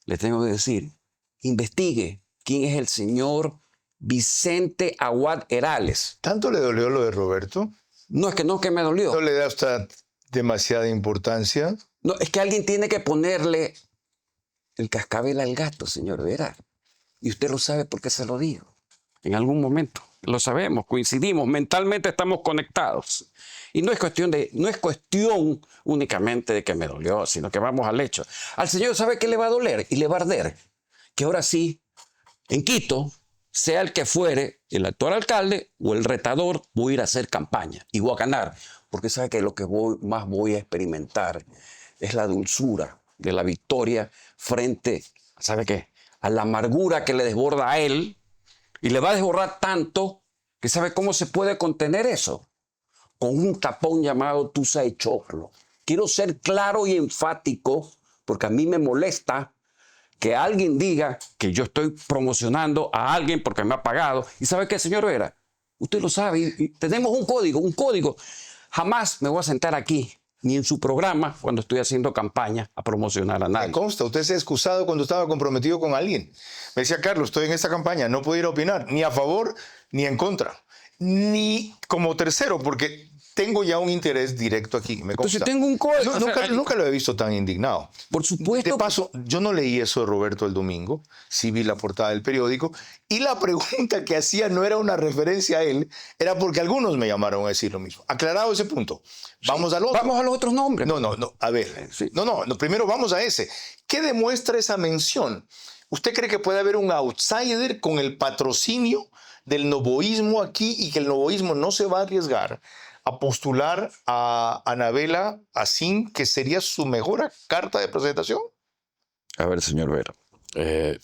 le tengo que decir, investigue quién es el señor Vicente Aguad Herales. ¿Tanto le dolió lo de Roberto? No, es que no, que me dolió. ¿No le da usted demasiada importancia? No, es que alguien tiene que ponerle el cascabel al gato, señor Vera. Y usted lo sabe porque se lo digo. En algún momento. Lo sabemos, coincidimos, mentalmente estamos conectados. Y no es cuestión únicamente de que me dolió, sino que vamos al hecho. Al señor sabe que le va a doler y le va a arder. Que ahora sí, en Quito, sea el que fuere, el actual alcalde o el retador, voy a ir a hacer campaña y voy a ganar. Porque sabe que lo que más voy a experimentar es la dulzura de la victoria frente, ¿sabe qué?, a la amargura que le desborda a él, y le va a desbordar tanto que sabe cómo se puede contener eso, con un tapón llamado tusa y choclo. Quiero ser claro y enfático, porque a mí me molesta que alguien diga que yo estoy promocionando a alguien porque me ha pagado. ¿Y sabe qué, señor Vera? Usted lo sabe, y tenemos un código. Jamás me voy a sentar aquí, ni en su programa, cuando estoy haciendo campaña, a promocionar a nadie. Me consta, usted se ha excusado cuando estaba comprometido con alguien. Me decía, Carlos, estoy en esta campaña, no puedo ir a opinar, ni a favor ni en contra. Ni como tercero, porque tengo ya un interés directo aquí. Me consta. Entonces tengo un código. Nunca lo he visto tan indignado. Por supuesto. De paso, yo no leí eso de Roberto el domingo, sí vi la portada del periódico, y la pregunta que hacía no era una referencia a él, era porque algunos me llamaron a decir lo mismo. Aclarado ese punto, vamos al otro. Vamos a los otros nombres. No, a ver. Sí. No, primero vamos a ese. ¿Qué demuestra esa mención? ¿Usted cree que puede haber un outsider con el patrocinio del novoísmo aquí y que el novoísmo no se va a arriesgar a postular a Anabela Asín, que sería su mejor carta de presentación? A ver, señor Vera,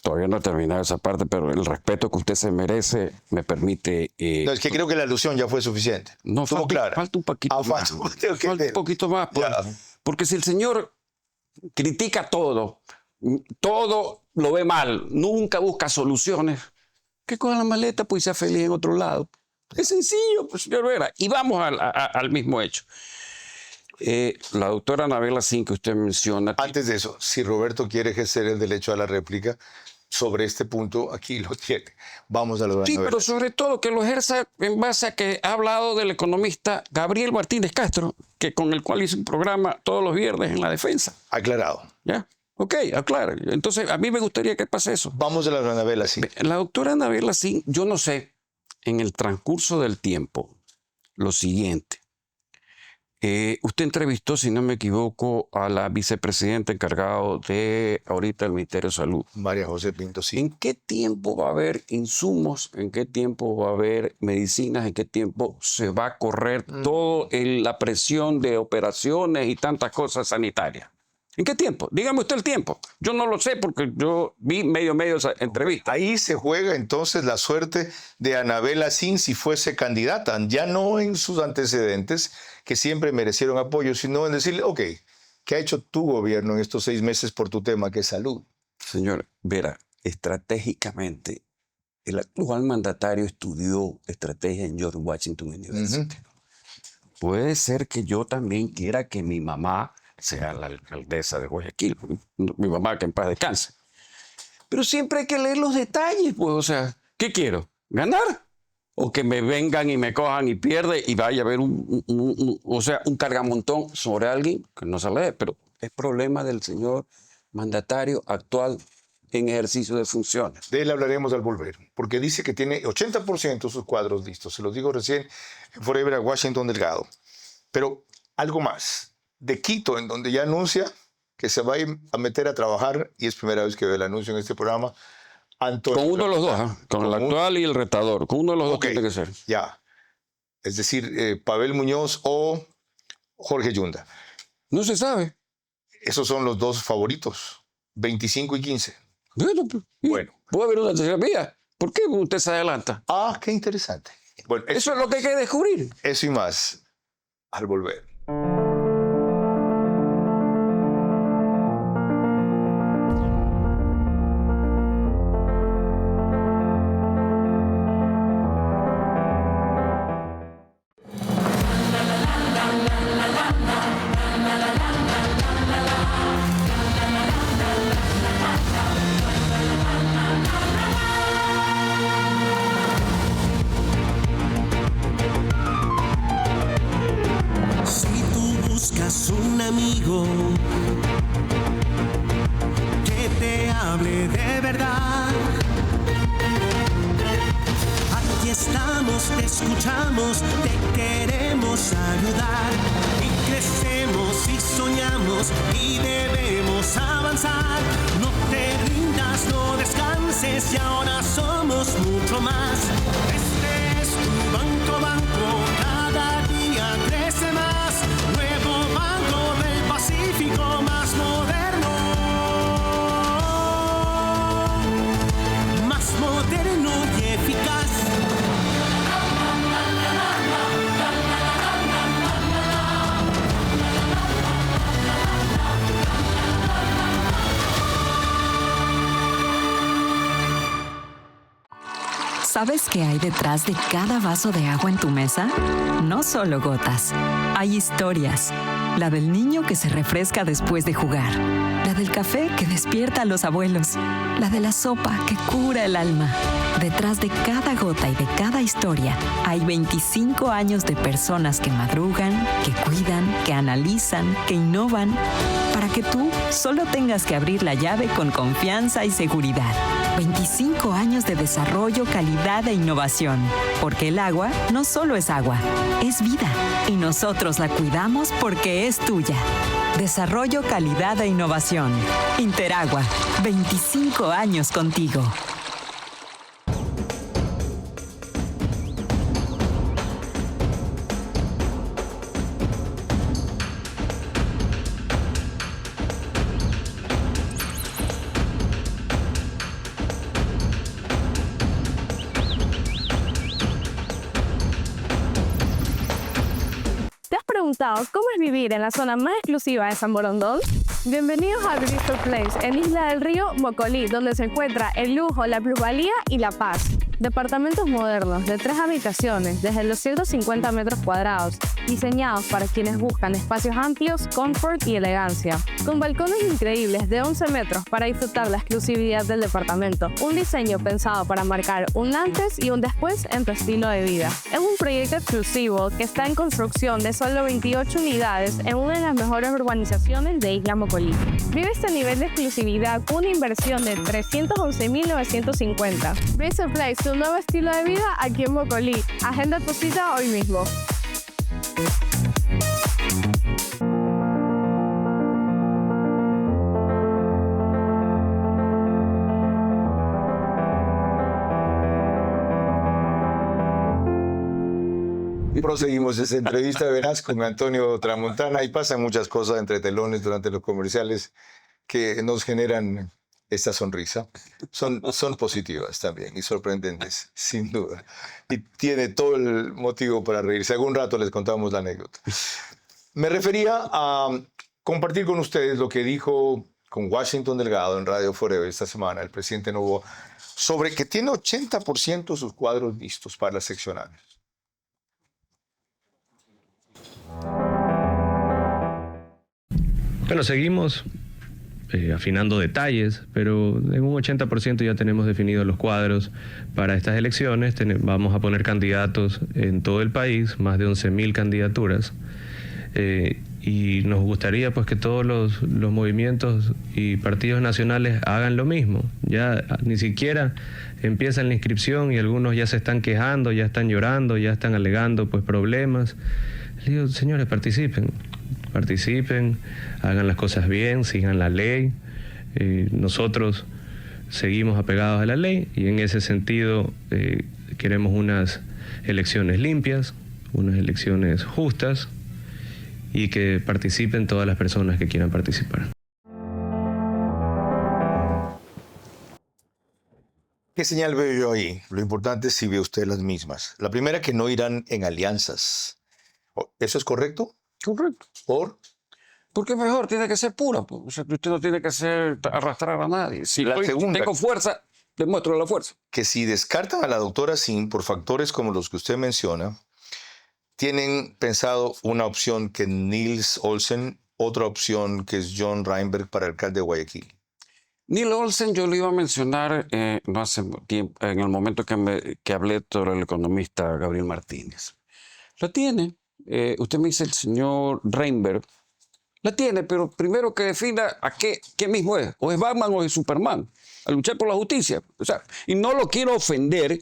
Todavía no he terminado esa parte, pero el respeto que usted se merece me permite... No, es que creo que la alusión ya fue suficiente. No, Estuvo clara. falta un poquito más. Falta un poquito más. Porque si el señor critica todo lo ve mal, nunca busca soluciones, que coja la maleta pues sea feliz en otro lado. Es sencillo, pues, señor Vera. Y vamos al mismo hecho. La doctora Anabela Sin, que usted menciona... Antes de eso, si Roberto quiere ejercer el derecho a la réplica sobre este punto, aquí lo tiene. Vamos a lo de Sí, pero sobre todo que lo ejerza en base a que ha hablado del economista Gabriel Martínez Castro, con el cual hice un programa todos los viernes en La Defensa. Aclarado. ¿Ya? Ok, aclaro. Entonces, a mí me gustaría que pase eso. Vamos a la de Anabela Sin. La doctora Anabela Sin, yo no sé, en el transcurso del tiempo, lo siguiente. Usted entrevistó, si no me equivoco, a la vicepresidenta encargada de ahorita el Ministerio de Salud. María José Pinto, sí. ¿En qué tiempo va a haber insumos? ¿En qué tiempo va a haber medicinas? ¿En qué tiempo se va a correr toda la presión de operaciones y tantas cosas sanitarias? ¿En qué tiempo? Dígame usted el tiempo. Yo no lo sé porque yo vi medio esa entrevista. Ahí se juega entonces la suerte de Anabela Sin si fuese candidata, ya no en sus antecedentes, que siempre merecieron apoyo, sino en decirle, ok, ¿qué ha hecho tu gobierno en estos 6 meses por tu tema que es salud? Señor Vera, estratégicamente, el actual mandatario estudió estrategia en George Washington University. Puede ser que yo también quiera que mi mamá sea la alcaldesa de Guayaquil, mi mamá que en paz descanse. Pero siempre hay que leer los detalles, pues, o sea, ¿qué quiero? ¿Ganar? O que me vengan y me cojan y pierde y vaya a haber un cargamontón sobre alguien que no se lee, pero es problema del señor mandatario actual en ejercicio de funciones. De él hablaremos al volver, porque dice que tiene 80% de sus cuadros listos, se los digo recién, en Forever a Washington Delgado. Pero algo más. De Quito, en donde ya anuncia que se va a meter a trabajar, y es primera vez que veo el anuncio en este programa, Antonio. Con uno de los dos, con el actual y el retador, con uno de los dos tiene que ser. Ya, es decir, Pavel Muñoz o Jorge Yunda. No se sabe. Esos son los dos favoritos, 25 y 15. Bueno. Puede haber una tercera vía. ¿Por qué usted se adelanta? Ah, qué interesante. Bueno, eso es lo que hay que descubrir. Eso y más al volver. Un amigo que te hable de verdad. Aquí estamos, te escuchamos, te queremos ayudar. Y crecemos y soñamos y debemos avanzar. No te rindas, no descanses y ahora somos mucho más. Este es tu banco, cada día crece más. Más moderno y eficaz. ¿Sabes qué hay detrás de cada vaso de agua en tu mesa? No solo gotas, hay historias. La del niño que se refresca después de jugar. La del café que despierta a los abuelos. La de la sopa que cura el alma. Detrás de cada gota y de cada historia hay 25 años de personas que madrugan, que cuidan, que analizan, que innovan, para que tú solo tengas que abrir la llave con confianza y seguridad. 25 años de desarrollo, calidad e innovación. Porque el agua no solo es agua, es vida. Y nosotros la cuidamos porque es tuya. Desarrollo, calidad e innovación. Interagua, 25 años contigo. preguntado cómo es vivir en la zona más exclusiva de San Borondón? Bienvenidos a Bristol Place, en Isla del Río, Mocolí, donde se encuentra el lujo, la plusvalía y la paz. Departamentos modernos de 3 habitaciones, desde los 150 metros cuadrados, diseñados para quienes buscan espacios amplios, confort y elegancia. Con balcones increíbles de 11 metros para disfrutar la exclusividad del departamento. Un diseño pensado para marcar un antes y un después en tu estilo de vida. Es un proyecto exclusivo que está en construcción de solo 28 unidades en una de las mejores urbanizaciones de Isla Mocolí. Vive este nivel de exclusividad con una inversión de 311.950. Bristol Place, un nuevo estilo de vida aquí en Mocolí. Agenda tu cita hoy mismo. Proseguimos esta entrevista, verás, con Antonio Tramontana, y pasan muchas cosas entre telones durante los comerciales que nos generan esta sonrisa. Son positivas también y sorprendentes, sin duda. Y tiene todo el motivo para reírse. Algún rato les contamos la anécdota. Me refería a compartir con ustedes lo que dijo con Washington Delgado en Radio Forever esta semana, el presidente Noboa, sobre que tiene 80% de sus cuadros listos para las seccionales. Bueno, seguimos afinando detalles, pero en un 80% ya tenemos definidos los cuadros para estas elecciones. Vamos a poner candidatos en todo el país, más de 11.000 candidaturas. Y nos gustaría pues que todos los movimientos y partidos nacionales hagan lo mismo. Ya ni siquiera empiezan la inscripción y algunos ya se están quejando, ya están llorando, ya están alegando pues problemas. Les digo, señores, participen, hagan las cosas bien, sigan la ley. Nosotros seguimos apegados a la ley y en ese sentido queremos unas elecciones limpias, unas elecciones justas y que participen todas las personas que quieran participar. ¿Qué señal veo yo ahí? Lo importante es si ve usted las mismas. La primera, que no irán en alianzas. ¿Eso es correcto? Correcto. Porque mejor tiene que ser pura. Pues. O sea, usted no tiene que arrastrar a nadie. Si tengo fuerza, demuestro la fuerza. Que si descartan a la doctora Sim por factores como los que usted menciona, tienen pensado una opción que Nils Olsen, otra opción que es John Reinberg para alcalde de Guayaquil. Nils Olsen yo lo iba a mencionar no hace tiempo, en el momento que hablé sobre el economista Gabriel Martínez. La tiene. Usted me dice el señor Reinberg. La tiene, pero primero que defina a qué mismo es. O es Batman o es Superman. A luchar por la justicia. O sea, y no lo quiero ofender,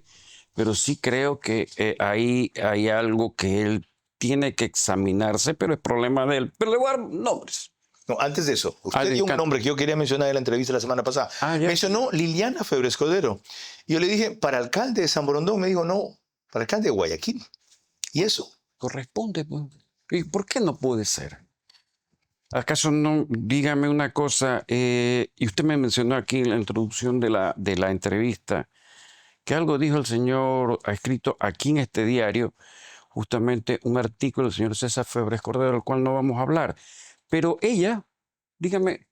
pero sí creo que ahí hay algo que él tiene que examinarse, pero es problema de él. Pero le voy a dar nombres. No, antes de eso, usted dio un nombre que yo quería mencionar en la entrevista la semana pasada. Mencionó Liliana Febre Escudero. Y yo le dije, para alcalde de San Borondón, me dijo, no, para alcalde de Guayaquil. ¿Y eso? Corresponde, pues. ¿Y por qué no puede ser? ¿Acaso no? Dígame una cosa, y usted me mencionó aquí en la introducción de la entrevista, que algo dijo el señor, ha escrito aquí en este diario, justamente un artículo del señor César Febres Cordero, del cual no vamos a hablar. Pero ella, dígame,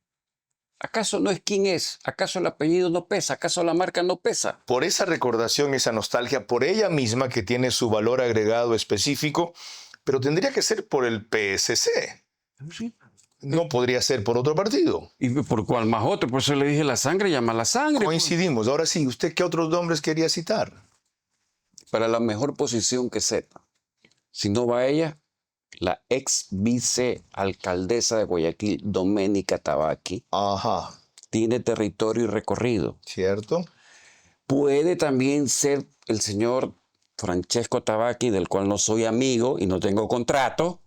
¿acaso no es quién es? ¿Acaso el apellido no pesa? ¿Acaso la marca no pesa? Por esa recordación, esa nostalgia, por ella misma que tiene su valor agregado específico, pero tendría que ser por el PSC. Sí. No podría ser por otro partido. ¿Y por cuál más otro? Por eso le dije la sangre, llama la sangre. Coincidimos. Ahora sí, ¿usted qué otros nombres quería citar? Para la mejor posición que sepa. Si no va ella, la ex vicealcaldesa de Guayaquil, Doménica Tabaqui. Ajá. Tiene territorio y recorrido. Cierto. Puede también ser el señor Francesco Tabaqui, del cual no soy amigo y no tengo contrato,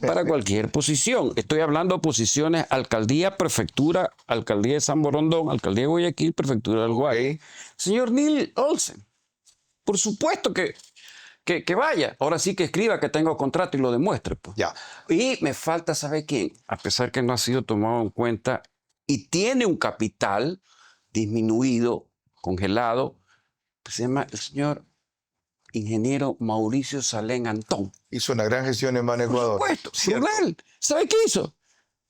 para cualquier posición. Estoy hablando de posiciones alcaldía, prefectura, alcaldía de San Borondón, alcaldía de Guayaquil, prefectura del Guay. Señor Nils Olsen, por supuesto que vaya. Ahora sí que escriba que tengo contrato y lo demuestre. Pues. Ya. Y me falta saber quién, a pesar que no ha sido tomado en cuenta y tiene un capital disminuido, congelado, pues se llama el señor ingeniero Mauricio Salén Antón. Hizo una gran gestión en Ban Ecuador. Por supuesto, plural. ¿Sabe qué hizo?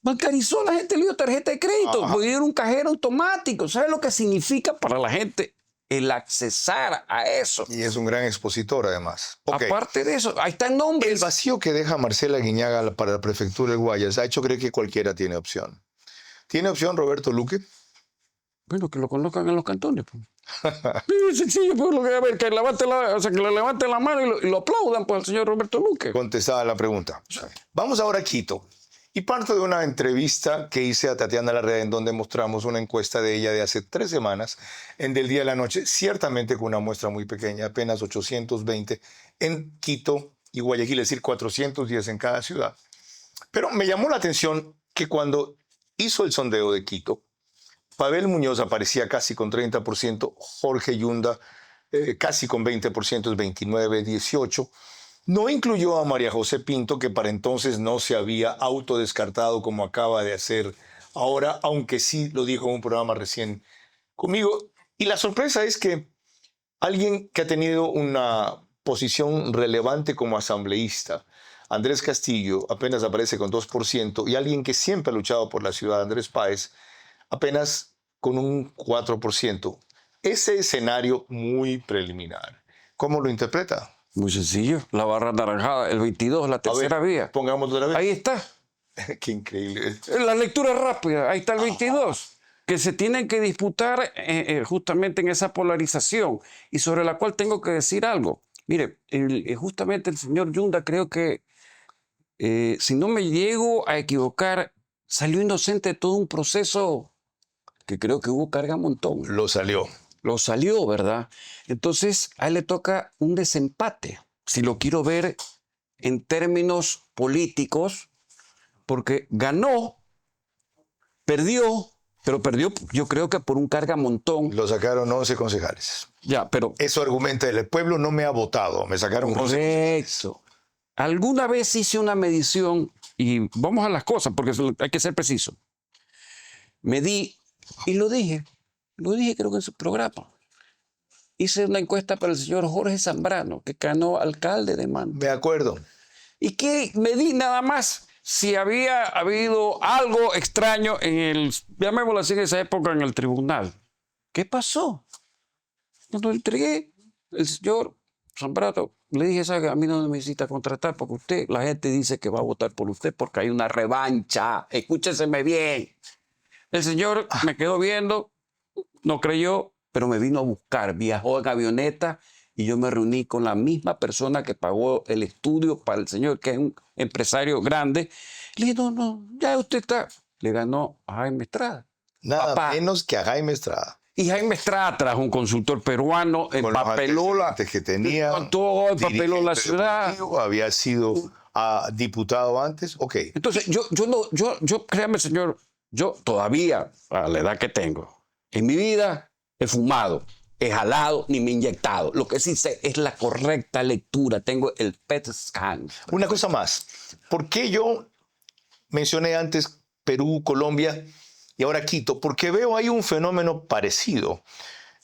Bancarizó a la gente, le dio tarjeta de crédito, pudieron un cajero automático. ¿Sabe lo que significa para la gente el accesar a eso? Y es un gran expositor, además. Okay. Aparte de eso, ahí está el nombre. El vacío que deja Marcela Guiñaga para la prefectura del Guayas ha hecho creer que cualquiera tiene opción. ¿Tiene opción Roberto Luque? Bueno, que lo conozcan en los cantones. Pues. Es sencillo, pues, que le levanten la mano y lo aplaudan pues, al señor Roberto Luque. Contestada la pregunta. Vamos ahora a Quito. Y parto de una entrevista que hice a Tatiana Larrea, en donde mostramos una encuesta de ella de hace 3 semanas, en Del Día a la Noche, ciertamente con una muestra muy pequeña, apenas 820 en Quito y Guayaquil, es decir, 410 en cada ciudad. Pero me llamó la atención que cuando hizo el sondeo de Quito, Pavel Muñoz aparecía casi con 30%, Jorge Yunda casi con 20%, es 29, 18%. No incluyó a María José Pinto, que para entonces no se había autodescartado como acaba de hacer ahora, aunque sí lo dijo en un programa recién conmigo. Y la sorpresa es que alguien que ha tenido una posición relevante como asambleísta, Andrés Castillo, apenas aparece con 2%, y alguien que siempre ha luchado por la ciudad, Andrés Páez, apenas con un 4%. Ese escenario muy preliminar, ¿cómo lo interpreta? Muy sencillo, la barra anaranjada, el 22, la tercera vía. Pongámoslo otra vez. Ahí está. Qué increíble. La lectura rápida, ahí está el 22, que se tienen que disputar justamente en esa polarización y sobre la cual tengo que decir algo. Mire, justamente el señor Yunda creo que, si no me llego a equivocar, salió inocente de todo un proceso que creo que hubo carga montón. Lo salió. Lo salió, ¿verdad? Entonces, a él le toca un desempate, si lo quiero ver en términos políticos, porque ganó, perdió, pero perdió yo creo que por un carga montón. Lo sacaron 11 concejales. Ya, pero... Eso argumenta, el pueblo no me ha votado, me sacaron 11 concejales. Correcto. Alguna vez hice una medición, y vamos a las cosas, porque hay que ser preciso. Medí, y lo dije creo que en su programa. Hice una encuesta para el señor Jorge Zambrano, que ganó alcalde de Manta. De acuerdo. Y que medí nada más si había habido algo extraño llamémoslo así en esa época, en el tribunal. ¿Qué pasó? Cuando entregué, el señor Zambrano, le dije, ¿sabe? A mí no me necesita contratar porque la gente dice que va a votar por usted porque hay una revancha. Escúcheseme bien. El señor me quedó viendo, no creyó, pero me vino a buscar. Viajó en avioneta y yo me reuní con la misma persona que pagó el estudio para el señor, que es un empresario grande. Le dije, no, ya usted está. Le ganó a Jaime Estrada. Nada menos que a Jaime Estrada. Y Jaime Estrada trajo un consultor peruano, empapeló que tenía, todo, empapeló la ciudad. Había sido diputado antes. Ok. Entonces, yo créame, señor, yo todavía, a la edad que tengo, en mi vida he fumado, he jalado, ni me he inyectado. Lo que sí sé es la correcta lectura. Tengo el PET scan. Una cosa más. ¿Por qué yo mencioné antes Perú, Colombia y ahora Quito? Porque veo ahí un fenómeno parecido.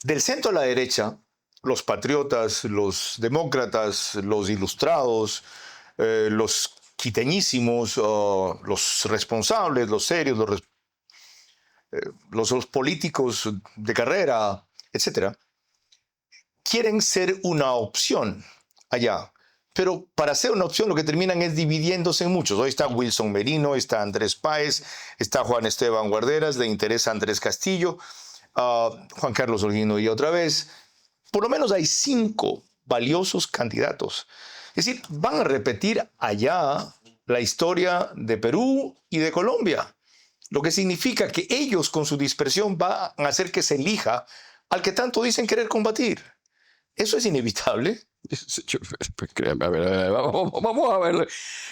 Del centro a la derecha, los patriotas, los demócratas, los ilustrados, los quiteñísimos, los responsables, los serios, los políticos de carrera, etcétera, quieren ser una opción allá. Pero para ser una opción lo que terminan es dividiéndose en muchos. Hoy está Wilson Merino, está Andrés Páez, está Juan Esteban Guarderas, le interesa Andrés Castillo, Juan Carlos Holguino y otra vez. Por lo menos hay 5 valiosos candidatos. Es decir, van a repetir allá la historia de Perú y de Colombia. Lo que significa que ellos con su dispersión van a hacer que se elija al que tanto dicen querer combatir. ¿Eso es inevitable? A ver, vamos a ver.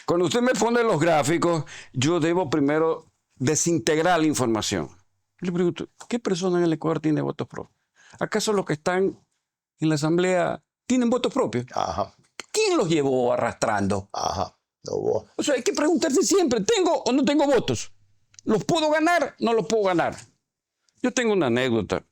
Cuando usted me pone los gráficos, yo debo primero desintegrar la información. Yo le pregunto, ¿qué persona en el Ecuador tiene votos propios? ¿Acaso los que están en la asamblea tienen votos propios? Ajá. ¿Quién los llevó arrastrando? Ajá. No. O sea, hay que preguntarse siempre, ¿tengo o no tengo votos? ¿Los puedo ganar? No los puedo ganar. Yo tengo una anécdota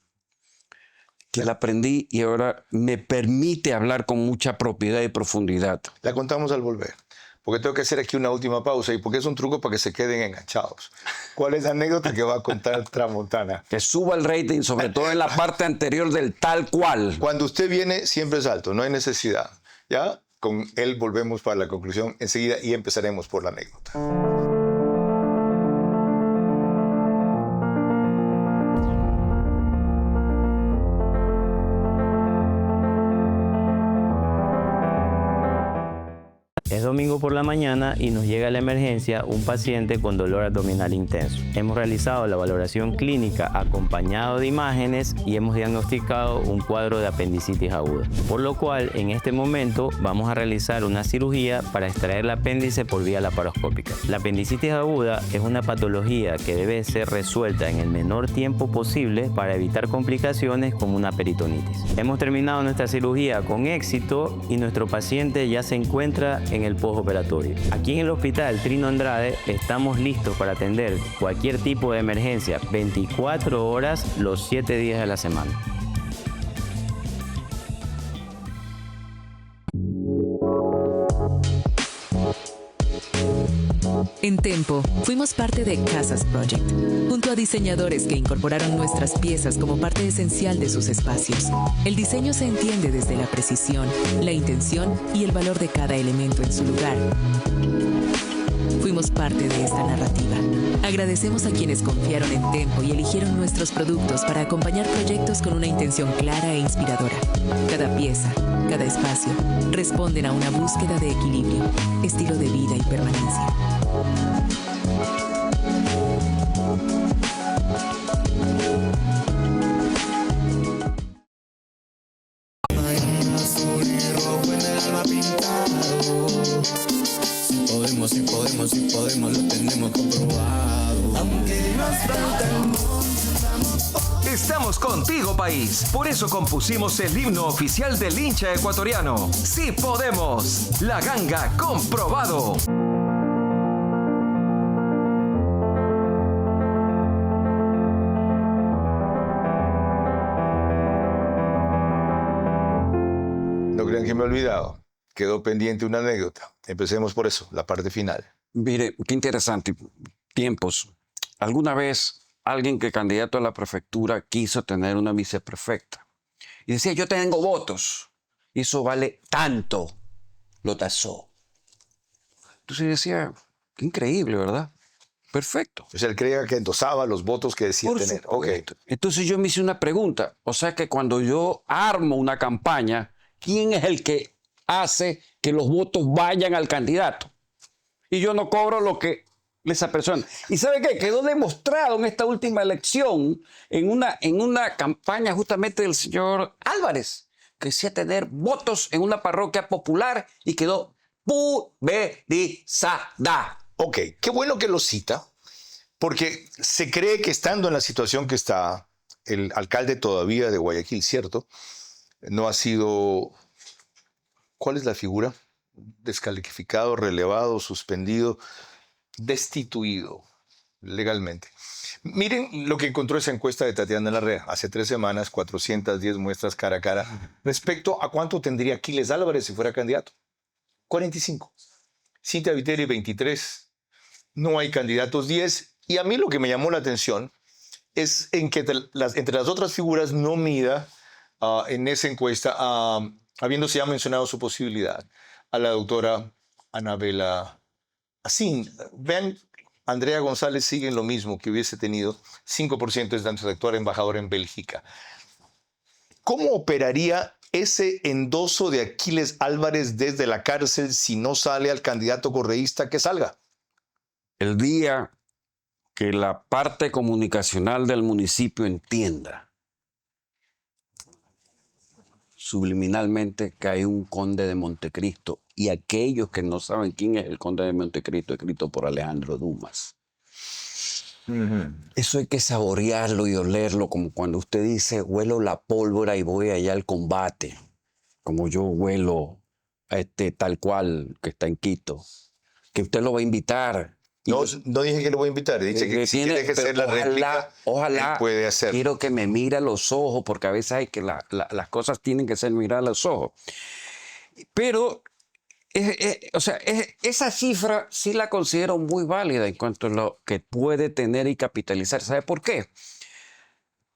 que la aprendí y ahora me permite hablar con mucha propiedad y profundidad. La contamos al volver, porque tengo que hacer aquí una última pausa y porque es un truco para que se queden enganchados. ¿Cuál es la anécdota que va a contar Tramontana? Que suba el rating, sobre todo en la parte anterior del tal cual. Cuando usted viene, siempre es alto, no hay necesidad. ¿Ya? Con él volvemos para la conclusión enseguida y empezaremos por la anécdota. Es domingo por la mañana y nos llega a la emergencia un paciente con dolor abdominal intenso. Hemos realizado la valoración clínica acompañado de imágenes y hemos diagnosticado un cuadro de apendicitis aguda. Por lo cual, en este momento vamos a realizar una cirugía para extraer el apéndice por vía laparoscópica. La apendicitis aguda es una patología que debe ser resuelta en el menor tiempo posible para evitar complicaciones como una peritonitis. Hemos terminado nuestra cirugía con éxito y nuestro paciente ya se encuentra en el postoperatorio. Aquí en el Hospital Trino Andrade estamos listos para atender cualquier tipo de emergencia 24 horas los 7 días de la semana. En Tempo, fuimos parte de Casas Project, junto a diseñadores que incorporaron nuestras piezas como parte esencial de sus espacios. El diseño se entiende desde la precisión, la intención y el valor de cada elemento en su lugar. Fuimos parte de esta narrativa. Agradecemos a quienes confiaron en Tempo y eligieron nuestros productos para acompañar proyectos con una intención clara e inspiradora. Cada pieza, cada espacio, responden a una búsqueda de equilibrio, estilo de vida y permanencia. Si podemos, lo tenemos comprobado. Aunque nos falta el mundo, estamos contigo, país. Por eso compusimos el himno oficial del hincha ecuatoriano. ¡Sí podemos! La Ganga comprobado. No crean que me he olvidado. Quedó pendiente una anécdota. Empecemos por eso, la parte final. Mire, qué interesante. Tiempos. ¿Alguna vez alguien que candidato a la prefectura quiso tener una viceprefecta? Y decía, yo tengo votos. Y eso vale tanto. Lo tasó. Entonces decía, qué increíble, ¿verdad? Perfecto. O sea, él creía que endosaba los votos que decía tener. Okay. Entonces yo me hice una pregunta. O sea que cuando yo armo una campaña, ¿quién es el que hace que los votos vayan al candidato? Y yo no cobro lo que esa persona. ¿Y sabe qué? Quedó demostrado en esta última elección, en una campaña justamente del señor Álvarez, que decía tener votos en una parroquia popular y quedó pulverizada. Ok, qué bueno que lo cita, porque se cree que estando en la situación que está, el alcalde todavía de Guayaquil, ¿cierto? No ha sido... ¿Cuál es la figura? Descalificado, relevado, suspendido, destituido legalmente. Miren lo que encontró esa encuesta de Tatiana Larrea hace 3 semanas, 410 muestras cara a cara, respecto a cuánto tendría Aquiles Álvarez si fuera candidato. 45. Cintia Viteri, 23. No hay candidatos, 10. Y a mí lo que me llamó la atención es en que entre las otras figuras no mida en esa encuesta, habiéndose ya mencionado su posibilidad, a la doctora Anabela Asín. Vean, Andrea González sigue en lo mismo que hubiese tenido 5% es de actuar embajadora en Bélgica. ¿Cómo operaría ese endoso de Aquiles Álvarez desde la cárcel si no sale al candidato correísta que salga? El día que la parte comunicacional del municipio entienda subliminalmente que hay un conde de Montecristo, y aquellos que no saben quién es el conde de Montecristo, escrito por Alejandro Dumas. Eso hay que saborearlo y olerlo, como cuando usted dice, huelo la pólvora y voy allá al combate, como yo huelo a este tal cual que está en Quito, que usted lo va a invitar No dije que lo voy a invitar, dije que si quiere hacer la réplica, ojalá, él puede hacer. Quiero que me mire a los ojos, porque a veces hay que las cosas tienen que ser mirar a los ojos. Pero, esa cifra sí la considero muy válida en cuanto a lo que puede tener y capitalizar. ¿Sabe por qué?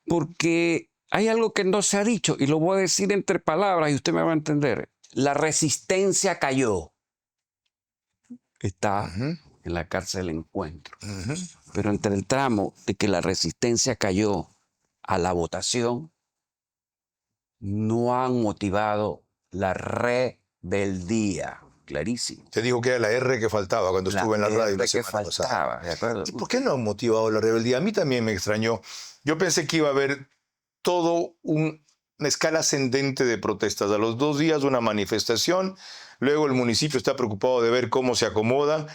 Porque hay algo que no se ha dicho, y lo voy a decir entre palabras y usted me va a entender. La resistencia cayó. Está en la cárcel Encuentro. Pero entre el tramo de que la resistencia cayó a la votación, no han motivado la rebeldía. Clarísimo. Te dijo que era la R que faltaba cuando estuve en la radio la semana pasada. ¿De acuerdo? ¿Y por qué no han motivado la rebeldía? A mí también me extrañó. Yo pensé que iba a haber todo una escala ascendente de protestas. A los 2 días una manifestación, luego el municipio está preocupado de ver cómo se acomoda,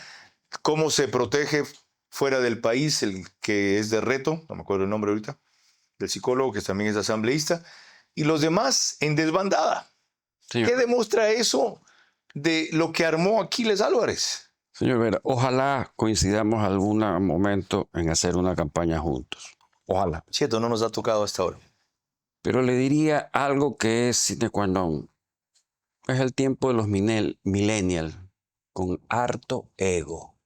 cómo se protege fuera del país, el que es de Reto, no me acuerdo el nombre ahorita, del psicólogo que también es asambleísta, y los demás en desbandada. Señor. ¿Qué demuestra eso de lo que armó Aquiles Álvarez? Señor Vera, ojalá coincidamos algún momento en hacer una campaña juntos. Ojalá. Cierto, no nos ha tocado hasta ahora. Pero le diría algo que es sine qua non. Es el tiempo de los millennials con harto ego.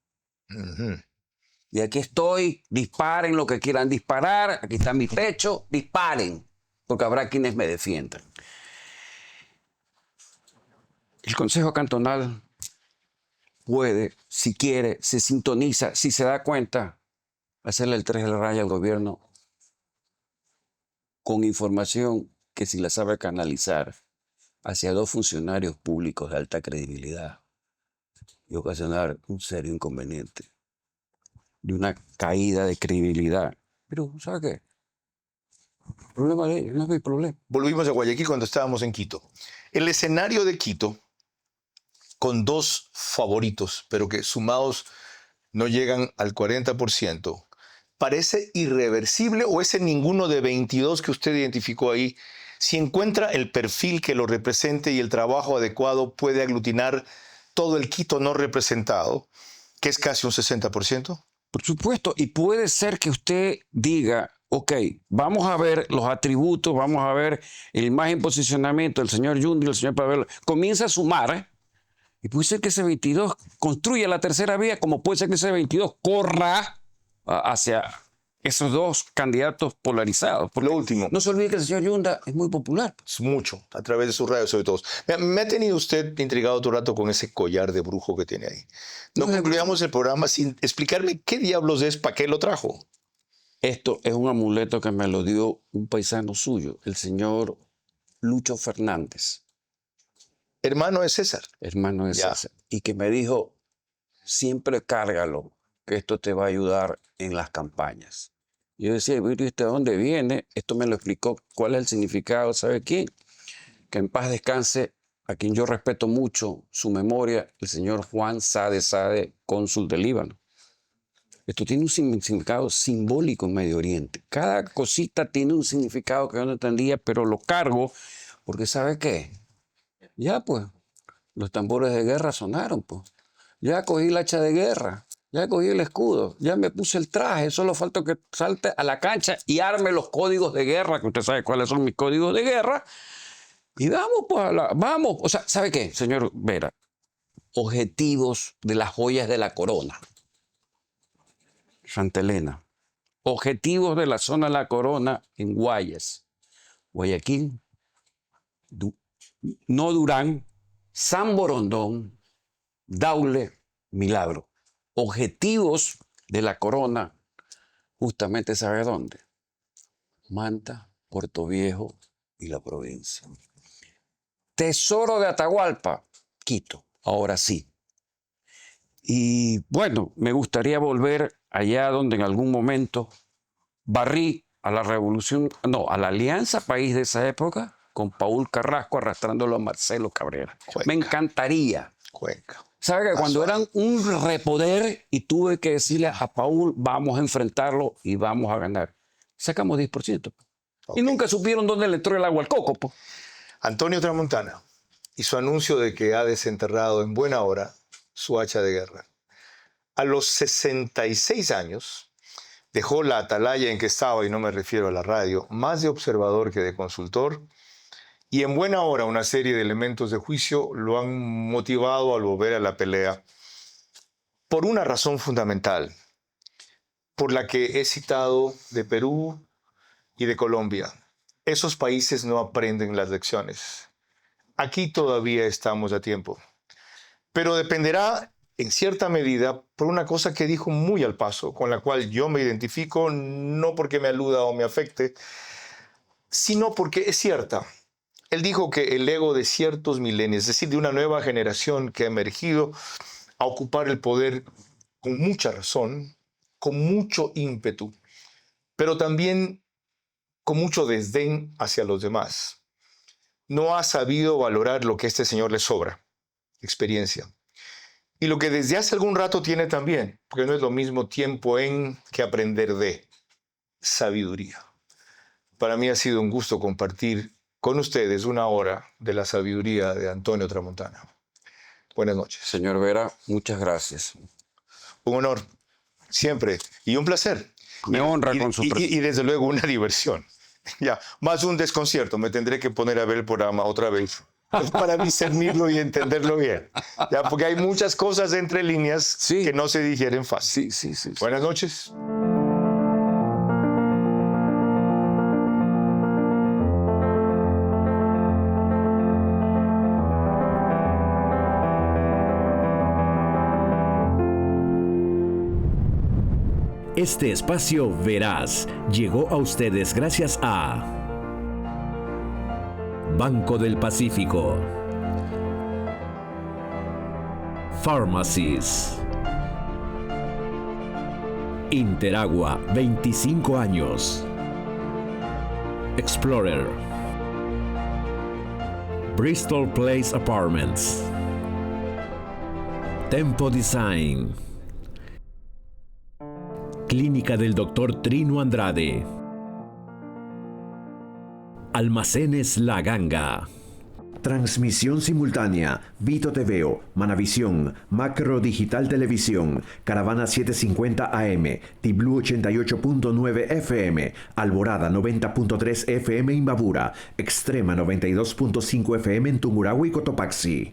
Y aquí estoy, disparen lo que quieran disparar, aquí está mi pecho, disparen, porque habrá quienes me defiendan. El Consejo Cantonal puede, si quiere, se sintoniza, si se da cuenta, hacerle el 3 de la raya al gobierno con información que si la sabe canalizar hacia 2 funcionarios públicos de alta credibilidad y ocasionar un serio inconveniente de una caída de credibilidad. Pero, ¿sabe qué? El problema de ellos, no hay problema. Volvimos a Guayaquil cuando estábamos en Quito. El escenario de Quito, con 2 favoritos, pero que sumados no llegan al 40%, ¿parece irreversible o es en ninguno de 22 que usted identificó ahí? Si encuentra el perfil que lo represente y el trabajo adecuado, puede aglutinar todo el Quito no representado, que es casi un 60%. Por supuesto, y puede ser que usted diga, ok, vamos a ver los atributos, vamos a ver el imagen posicionamiento del señor Yundi y el señor Pavel. Comienza a sumar, y puede ser que ese 22 construya la tercera vía, como puede ser que ese 22 corra hacia esos 2 candidatos polarizados. Lo último. No se olvide que el señor Yunda es muy popular. Es mucho, a través de sus radios sobre todo. Me ha tenido usted intrigado todo el rato con ese collar de brujo que tiene ahí. No concluyamos el programa sin explicarme qué diablos es, para qué lo trajo. Esto es un amuleto que me lo dio un paisano suyo, el señor Lucho Fernández. Hermano de César. Hermano de César. Y que me dijo, siempre cárgalo, que esto te va a ayudar en las campañas. Yo decía, ¿viste de dónde viene? Esto me lo explicó, cuál es el significado, ¿sabe quién? Que en paz descanse, a quien yo respeto mucho su memoria, el señor Juan Saade, cónsul del Líbano. Esto tiene un significado simbólico en Medio Oriente. Cada cosita tiene un significado que yo no entendía, pero lo cargo porque ¿sabe qué? Ya pues, los tambores de guerra sonaron, pues. Ya cogí la hacha de guerra. Ya cogí el escudo, ya me puse el traje, solo falta que salte a la cancha y arme los códigos de guerra, que usted sabe cuáles son mis códigos de guerra, y vamos, pues, vamos. O sea, ¿sabe qué, señor Vera? Objetivos de las joyas de la corona. Santa Elena. Objetivos de la zona de la corona en Guayas. Guayaquil, no Durán, San Borondón, Daule, Milagro. Objetivos de la corona, justamente ¿sabe dónde? Manta, Puerto Viejo y la provincia. Tesoro de Atahualpa, Quito, ahora sí. Y bueno, me gustaría volver allá donde en algún momento barrí a la revolución, no, a la Alianza País de esa época, con Paul Carrasco arrastrándolo a Marcelo Cabrera. Cuenca. Me encantaría. Cuenca. ¿Sabe que cuando eran un repoder y tuve que decirle a Paul, vamos a enfrentarlo y vamos a ganar? Sacamos 10%. Okay. Y nunca supieron dónde le entró el agua al coco. Po. Antonio Tramontana y su anuncio de que ha desenterrado en buena hora su hacha de guerra. A los 66 años, dejó la atalaya en que estaba, y no me refiero a la radio, más de observador que de consultor, y en buena hora una serie de elementos de juicio lo han motivado al volver a la pelea por una razón fundamental, por la que he citado de Perú y de Colombia. Esos países no aprenden las lecciones. Aquí todavía estamos a tiempo. Pero dependerá, en cierta medida, por una cosa que dijo muy al paso, con la cual yo me identifico, no porque me aluda o me afecte, sino porque es cierta. Él dijo que el ego de ciertos milenios, es decir, de una nueva generación que ha emergido a ocupar el poder con mucha razón, con mucho ímpetu, pero también con mucho desdén hacia los demás. No ha sabido valorar lo que a este señor le sobra, experiencia. Y lo que desde hace algún rato tiene también, porque no es lo mismo tiempo en que aprender de sabiduría. Para mí ha sido un gusto compartir con ustedes una hora de la sabiduría de Antonio Tramontana. Buenas noches. Señor Vera, muchas gracias. Un honor, siempre, y un placer. Me honra con su presencia. Y desde luego una diversión. Ya, más un desconcierto, me tendré que poner a ver el programa otra vez para discernirlo y entenderlo bien. Ya, porque hay muchas cosas entre líneas que no se digieren fácil. Sí. Buenas noches. Este espacio Veraz llegó a ustedes gracias a Banco del Pacífico, Pharmacies, Interagua, 25 años, Explorer, Bristol Place Apartments, Tempo Design, Clínica del Dr. Trino Andrade, Almacenes La Ganga. Transmisión simultánea, Vito TVO, Manavisión, Macro Digital Televisión, Caravana 750 AM, Tiblu 88.9 FM, Alborada 90.3 FM Imbabura, Extrema 92.5 FM en Tungurahua y Cotopaxi.